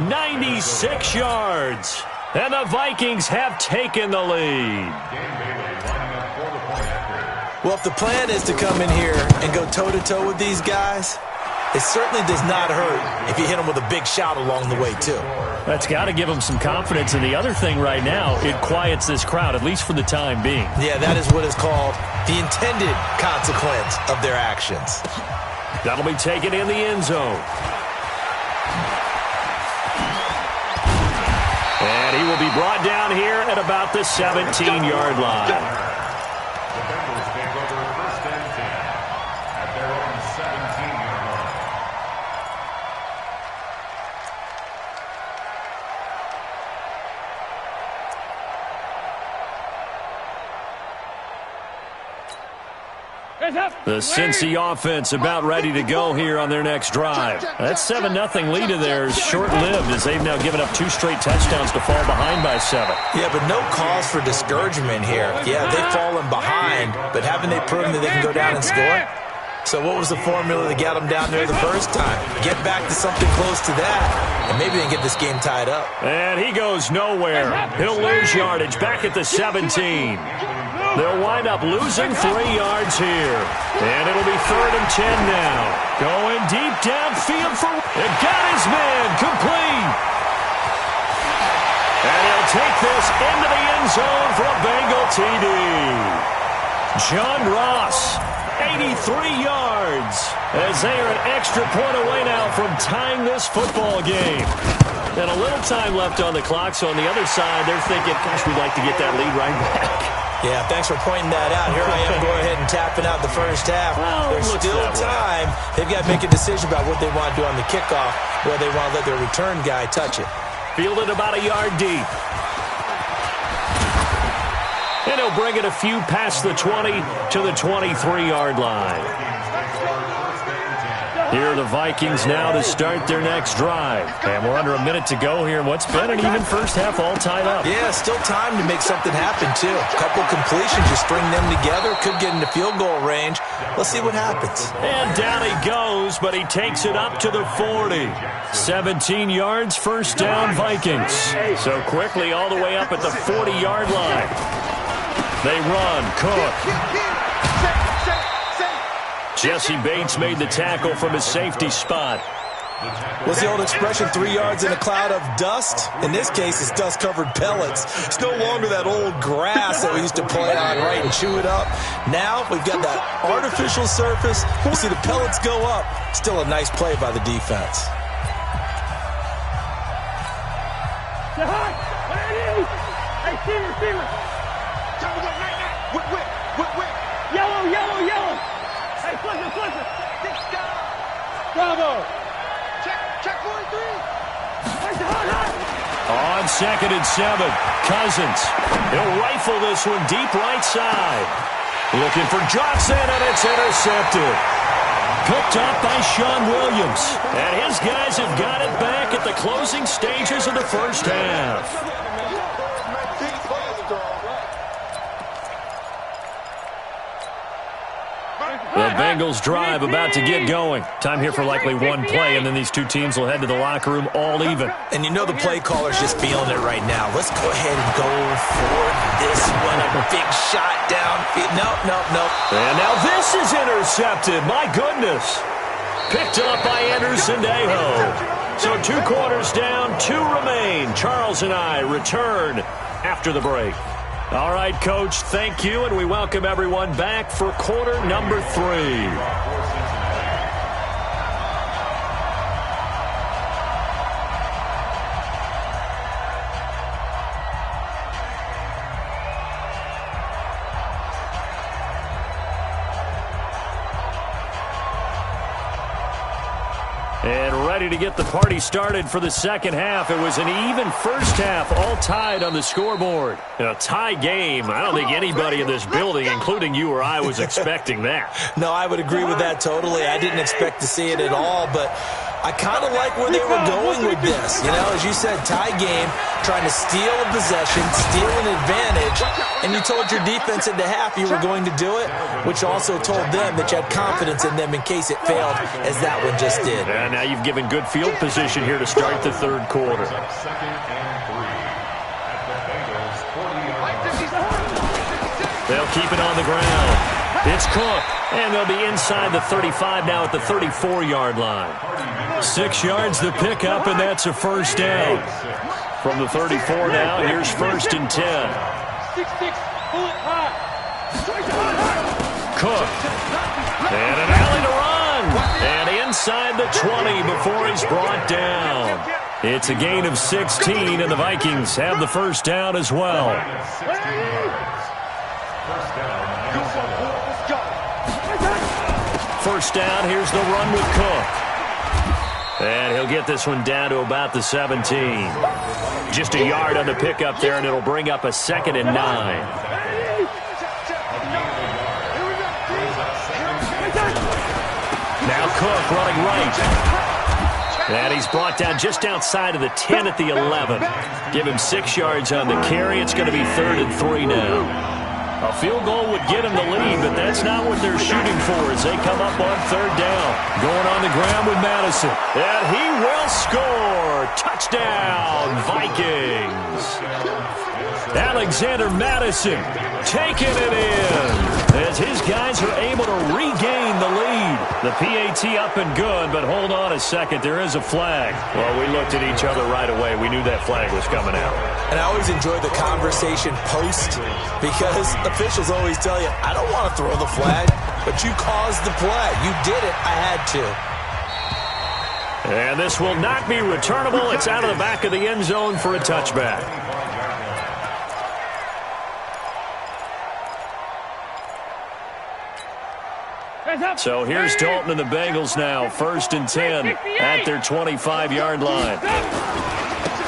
96 yards. And the Vikings have taken the lead. Well, if the plan is to come in here and go toe-to-toe with these guys, it certainly does not hurt if you hit them with a big shout along the way, too. That's got to give them some confidence. And the other thing right now, it quiets this crowd, at least for the time being. Yeah, that is what is called the intended consequence of their actions. That'll be taken in the end zone. And he will be brought down here at about the 17-yard line. The Bengals take over 1st and 10 at their own 17-yard line. The Cincy offense about ready to go here on their next drive. That 7-0 lead of theirs short-lived as they've now given up 2 straight touchdowns to fall behind by 7. Yeah, but no cause for discouragement here. Yeah, they've fallen behind, but haven't they proven that they can go down and score? So what was the formula that got them down there the first time? Get back to something close to that, and maybe they can get this game tied up. And he goes nowhere. He'll lose yardage back at the 17. They'll wind up losing 3 yards here. And it'll be 3rd and 10 now. Going deep downfield for... It got his man complete. And he'll take this into the end zone for a Bengal TD. John Ross, 83 yards, as they are an extra point away now from tying this football game. And a little time left on the clock, so on the other side, they're thinking, gosh, we'd like to get that lead right back. Yeah, thanks for pointing that out. Here I am going ahead and tapping out the first half. Well, there's still time. They've got to make a decision about what they want to do on the kickoff, whether they want to let their return guy touch it. Fielded about a yard deep. And he'll bring it a few past the 20 to the 23-yard line. Here are the Vikings now to start their next drive. And we're under a minute to go here in what's been an even first half all tied up. Yeah, still time to make something happen, too. A couple completions, you string them together, could get into field goal range. Let's see what happens. And down he goes, but he takes it up to the 40. 17 yards, first down, Vikings. So quickly all the way up at the 40-yard line. They run, Cook. Jesse Bates made the tackle from his safety spot. What's the old expression, 3 yards in a cloud of dust? In this case, it's dust-covered pellets. It's no longer that old grass that we used to play on, right, and chew it up. Now we've got that artificial surface. You see the pellets go up. Still a nice play by the defense. Hey, receiver. Yellow. Hey, flipper. Bravo. Check 43. On 2nd and 7, Cousins. He'll rifle this one deep right side. Looking for Johnson, and it's intercepted. Picked up by Sean Williams. And his guys have got it back at the closing stages of the first half. The Bengals drive about to get going. Time here for likely one play, and then these two teams will head to the locker room all even. And you know the play caller's just feeling it right now. Let's go ahead and go for this one. A big shot downfield. Nope. And now this is intercepted. My goodness. Picked up by Anderson Dejo. So 2 quarters down, 2 remain. Charles and I return after the break. All right, Coach, thank you, and we welcome everyone back for quarter number 3. And ready to get the party started for the second half. It was an even first half, all tied on the scoreboard. In a tie game, I don't think anybody in this building, including you or I, was expecting that. No, I would agree with that totally. I didn't expect to see it at all, but I kind of like where they were going with this. You know, as you said, tie game, trying to steal a possession, steal an advantage, and you told your defense at the half you were going to do it, which also told them that you had confidence in them in case it failed, as that one just did. And now you've given good field position here to start the third quarter. They'll keep it on the ground. It's Cook, and they'll be inside the 35 now at the 34-yard line. 6 yards the pickup, and that's a first down. From the 34 now, here's 1st and 10. 6-6, pull it high. Cook, and an alley to run, and inside the 20 before he's brought down. It's a gain of 16, and the Vikings have the first down as well. First down, here's the run with Cook. And he'll get this one down to about the 17. Just a yard on the pickup there, and it'll bring up a 2nd and 9. Cook running right. And he's brought down just outside of the 10 at the 11. Give him 6 yards on the carry. It's going to be 3rd and 3 now. A field goal would get him the lead, but that's not what they're shooting for as they come up on 3rd down. Going on the ground with Madison. And he will score. Touchdown, Vikings. Alexander Madison taking it in as his guys are able to regain the lead. The PAT up and good, but hold on a second. There is a flag. Well, we looked at each other right away. We knew that flag was coming out. And I always enjoy the conversation post because officials always tell you, I don't want to throw the flag, but you caused the play. You did it. I had to. And this will not be returnable. It's out of the back of the end zone for a touchback. So here's Dalton and the Bengals now. 1st and 10 at their 25-yard line.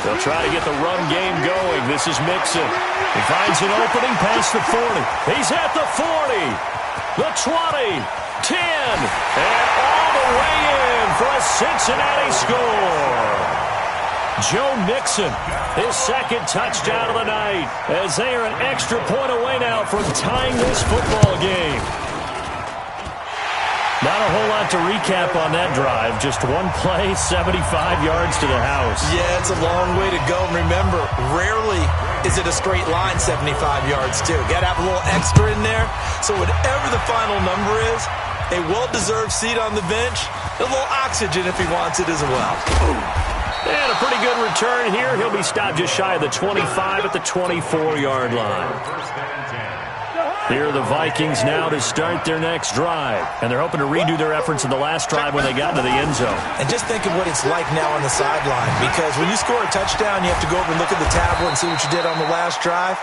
They'll try to get the run game going. This is Mixon. He finds an opening past the 40. He's at the 40, the 20, 10, and all the way in for a Cincinnati score. Joe Mixon, his 2nd touchdown of the night, as they are an extra point away now from tying this football game. Not a whole lot to recap on that drive. Just one play, 75 yards to the house. Yeah, it's a long way to go. Remember, rarely is it a straight line 75 yards, too. Got to have a little extra in there. So whatever the final number is, a well-deserved seat on the bench, a little oxygen if he wants it as well. And a pretty good return here. He'll be stopped just shy of the 25 at the 24-yard line. Here are the Vikings now to start their next drive. And they're hoping to redo their efforts in the last drive when they got into the end zone. And just think of what it's like now on the sideline. Because when you score a touchdown, you have to go over and look at the tablet and see what you did on the last drive.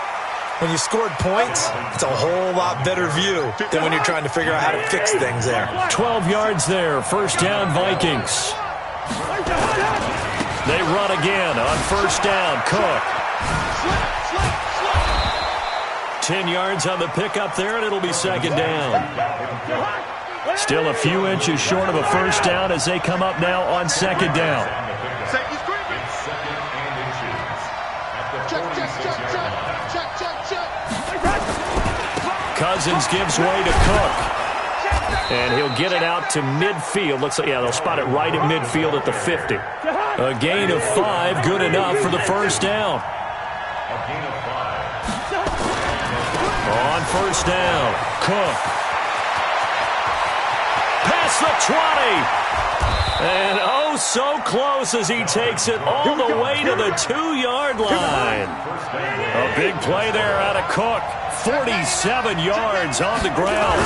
When you scored points, it's a whole lot better view than when you're trying to figure out how to fix things there. 12 yards there. 1st down, Vikings. They run again on 1st down. Cook. 10 yards on the pickup there, and it'll be 2nd down. Still a few inches short of a 1st down as they come up now on 2nd down. Cousins gives way to Cook. And he'll get it out to midfield. Looks like, yeah, they'll spot it right at midfield at the 50. A gain of 5, good enough for the 1st down. On 1st down, Cook. Past the 20. And oh, so close as he takes it all the way to the 2-yard line. A big play there out of Cook. 47 yards on the ground.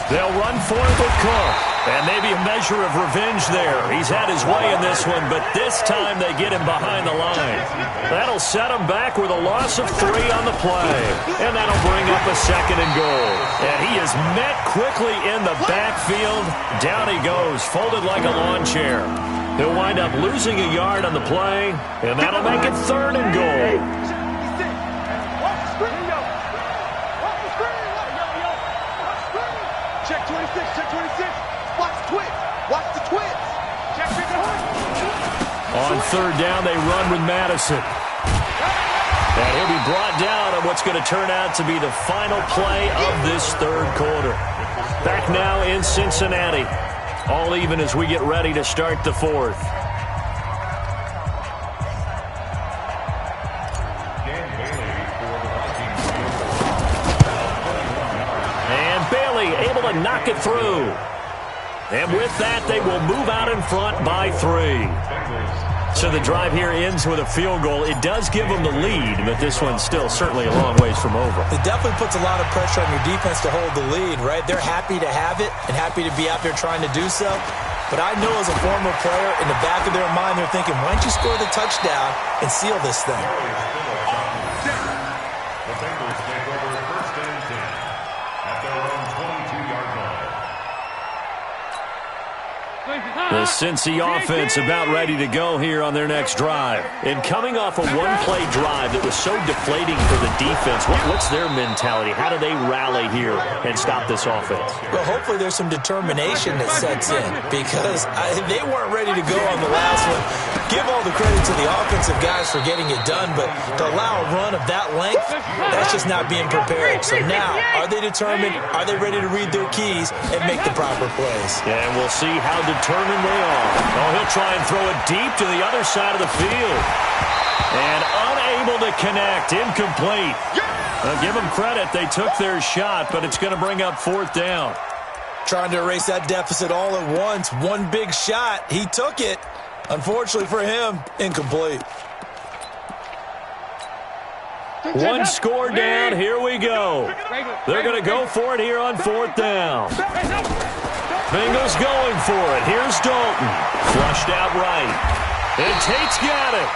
They'll run for it with Cook. And maybe a measure of revenge there. He's had his way in this one, but this time they get him behind the line. That'll set him back with a loss of 3 on the play. And that'll bring up a 2nd and goal. And he is met quickly in the backfield. Down he goes, folded like a lawn chair. He'll wind up losing a yard on the play, and that'll make it 3rd and goal. Check 26, check 26. Watch the twins. Watch the twins. Check 6. On 3rd down, they run with Madison. And he'll be brought down on what's going to turn out to be the final play of this 3rd quarter. Back now in Cincinnati. All even as we get ready to start the 4th. And Bailey able to knock it through. And with that, they will move out in front by 3. So the drive here ends with a field goal. It does give them the lead, but this one's still certainly a long ways from over. It definitely puts a lot of pressure on your defense to hold the lead, right? They're happy to have it and happy to be out there trying to do so. But I know as a former player, in the back of their mind, they're thinking, why don't you score the touchdown and seal this thing? The Bengals take over 1st and 10 at their own 22-yard line. The The Cincy offense about ready to go here on their next drive. And coming off a one-play drive that was so deflating for the defense, what's their mentality? How do they rally here and stop this offense? Well, hopefully there's some determination that sets in because they weren't ready to go on the last one. Give all the credit to the offensive guys for getting it done, but to allow a run of that length, that's just not being prepared. So now, are they determined? Are they ready to read their keys and make the proper plays? And we'll see how determined they are. Oh, he'll try and throw it deep to the other side of the field. And unable to connect, incomplete. Now, give them credit, they took their shot, but it's going to bring up 4th down. Trying to erase that deficit all at once. One big shot. He took it. Unfortunately for him, incomplete. One score down. Here we go. They're going to go for it here on 4th down. Bengals going for it. Here's Dalton. Flushed out right. And Tate's got it.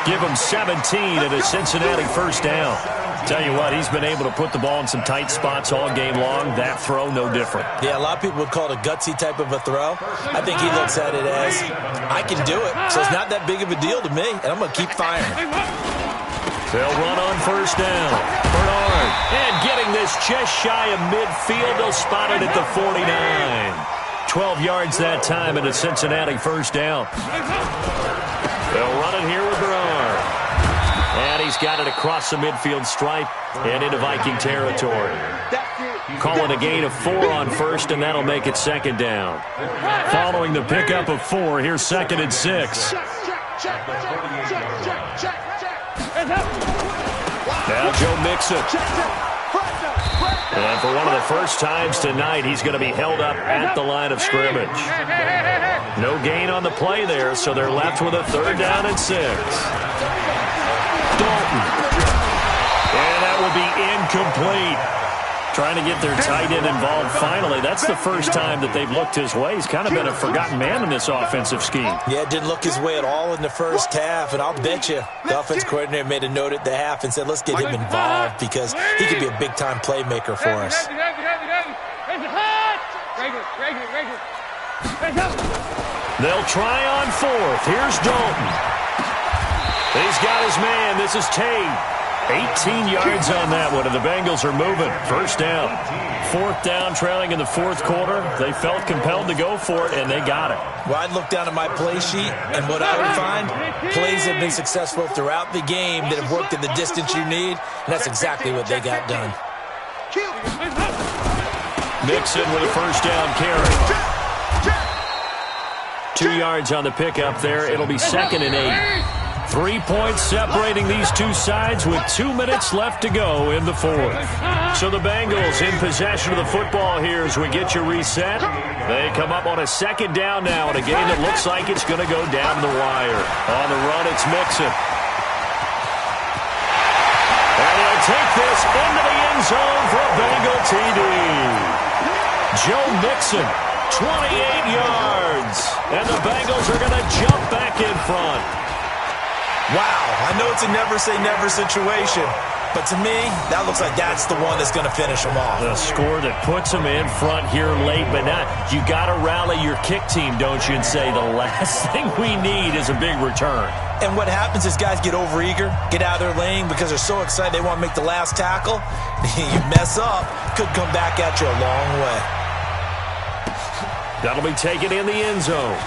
Give him 17 and a Cincinnati 1st down. Tell you what, he's been able to put the ball in some tight spots all game long. That throw, no different. Yeah, a lot of people would call it a gutsy type of a throw. I think he looks at it as, I can do it, so it's not that big of a deal to me, and I'm going to keep firing. They'll run on 1st down. Bernard, and getting this just shy of midfield. They'll spot it at the 49. 12 yards that time, and a Cincinnati 1st down. They'll run it here with Bernard. And he's got it across the midfield stripe and into Viking territory. Calling a gain of 4 on 1st, and that'll make it 2nd down. Following the pickup of 4, here's 2nd and 6. Now Joe Mixon. And for one of the first times tonight, he's going to be held up at the line of scrimmage. No gain on the play there, so they're left with a 3rd down and 6. Dalton. And that will be incomplete. Trying to get their tight end involved finally. That's the first time that they've looked his way. He's kind of been a forgotten man in this offensive scheme. Yeah, didn't look his way at all in the first half. And I'll bet you the offense coordinator made a note at the half and said, let's get him involved because he could be a big-time playmaker for us. They'll try on 4th. Here's Dalton. He's got his man. This is Tate. 18 yards on that one, and the Bengals are moving. 1st down. 4th down, trailing in the 4th quarter. They felt compelled to go for it, and they got it. Well, I'd look down at my play sheet, and what I would find, plays have been successful throughout the game that have worked in the distance you need, and that's exactly what they got done. Mixon with a 1st down carry. 2 yards on the pickup there. It'll be 2nd and 8. 3 points separating these two sides with 2 minutes left to go in the 4th. So the Bengals in possession of the football here as we get you reset. They come up on a 2nd down now in a game that looks like it's going to go down the wire. On the run, it's Mixon. And he'll take this into the end zone for a Bengal TD. Joe Mixon, 28 yards. And the Bengals are going to jump back in front. Wow, I know it's a never-say-never situation, but to me, that looks like that's the one that's going to finish them off. The score that puts them in front here late, but not. You got to rally your kick team, don't you, and say the last thing we need is a big return. And what happens is guys get overeager, get out of their lane because they're so excited they want to make the last tackle. You mess up, could come back at you a long way. That'll be taken in the end zone.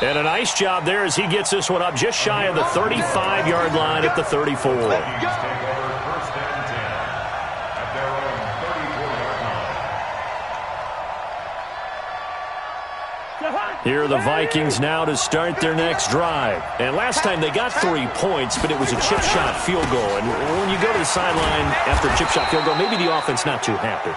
And a nice job there as he gets this one up just shy of the 35-yard line at the 34. Here are the Vikings now to start their next drive. And last time they got 3 points, but it was a chip shot field goal. And when you go to the sideline after a chip shot field goal, maybe the offense not too happy.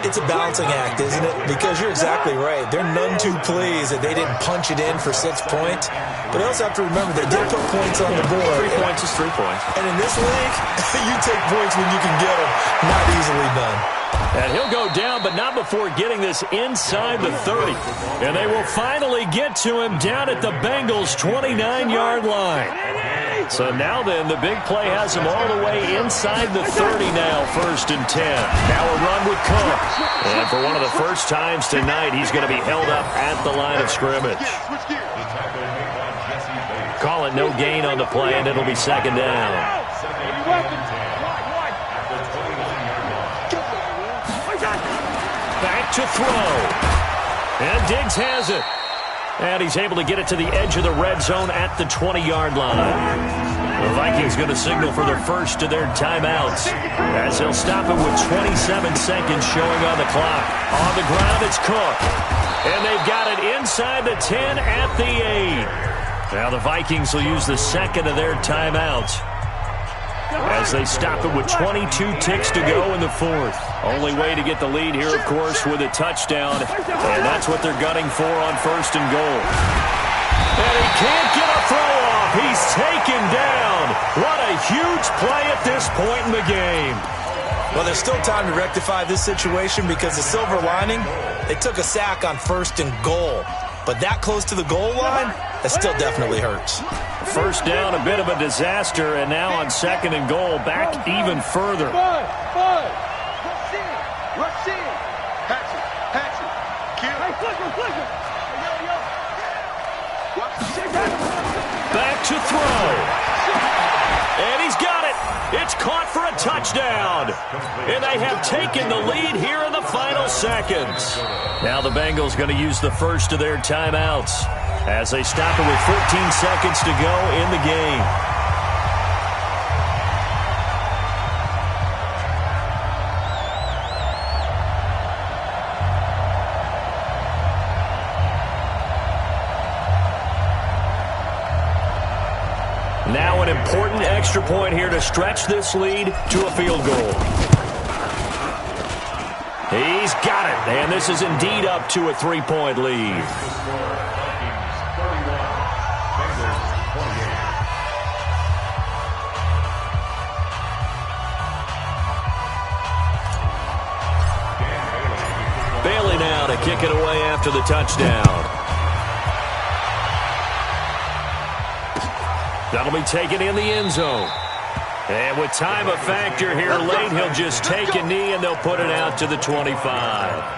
It's a balancing act, isn't it? Because you're exactly right. They're none too pleased that they didn't punch it in for 6 points. But they also have to remember they did put points on the board. 3 points is 3 points. And in this league, you take points when you can get them. Not easily done. And he'll go down, but not before getting this inside the 30. And they will finally get to him down at the Bengals' 29-yard line. So now then, the big play has him all the way inside the 30 now, 1st and 10. Now a run with Cook. And for one of the first times tonight, he's going to be held up at the line of scrimmage. Call it no gain on the play, and it'll be 2nd down. Back to throw. And Diggs has it. And he's able to get it to the edge of the red zone at the 20-yard line. The Vikings going to signal for their first of their timeouts as they'll stop it with 27 seconds showing on the clock. On the ground, it's Cook. And they've got it inside the 10 at the 8. Now the Vikings will use the second of their timeouts as they stop it with 22 ticks to go in the 4th. Only way to get the lead here, of course, with a touchdown. And that's what they're gunning for on 1st and goal. And he can't get a throw off. He's taken down. What a huge play at this point in the game. Well, there's still time to rectify this situation because the silver lining, they took a sack on 1st and goal. But that close to the goal line, that still definitely hurts. 1st down, a bit of a disaster, and now on 2nd and goal, back even further. Rush in. Patch it. Kill. Back to throw. And he's got it. It's caught for a touchdown. And they have taken the lead here in the final seconds. Now the Bengals going to use the first of their timeouts as they stop it with 14 seconds to go in the game. Now an important extra point here to stretch this lead to a field goal. He's got it, and this is indeed up to a 3-point lead. Bailey now to kick it away after the touchdown. That'll be taken in the end zone. And with time a factor here late, he'll just take a knee and they'll put it out to the 25.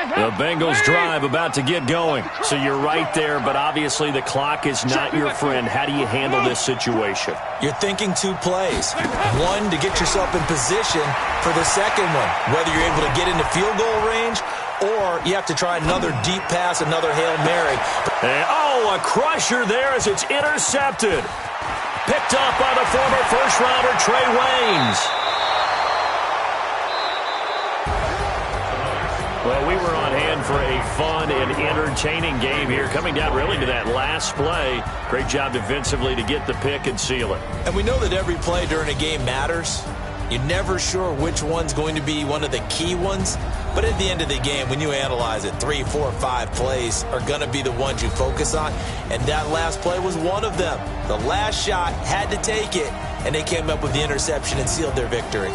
The Bengals drive about to get going. So you're right there, but obviously the clock is not your friend. How do you handle this situation? You're thinking 2 plays. One, to get yourself in position for the second one, whether you're able to get into field goal range or you have to try another deep pass, another Hail Mary. And, a crusher there as it's intercepted. Picked up by the former first-rounder Trey Waynes. Well, we were on hand for a fun and entertaining game here, coming down really to that last play. Great job defensively to get the pick and seal it. And we know that every play during a game matters. You're never sure which one's going to be one of the key ones. But at the end of the game, when you analyze it, 3, 4, 5 plays are going to be the ones you focus on. And that last play was one of them. The last shot had to take it, and they came up with the interception and sealed their victory.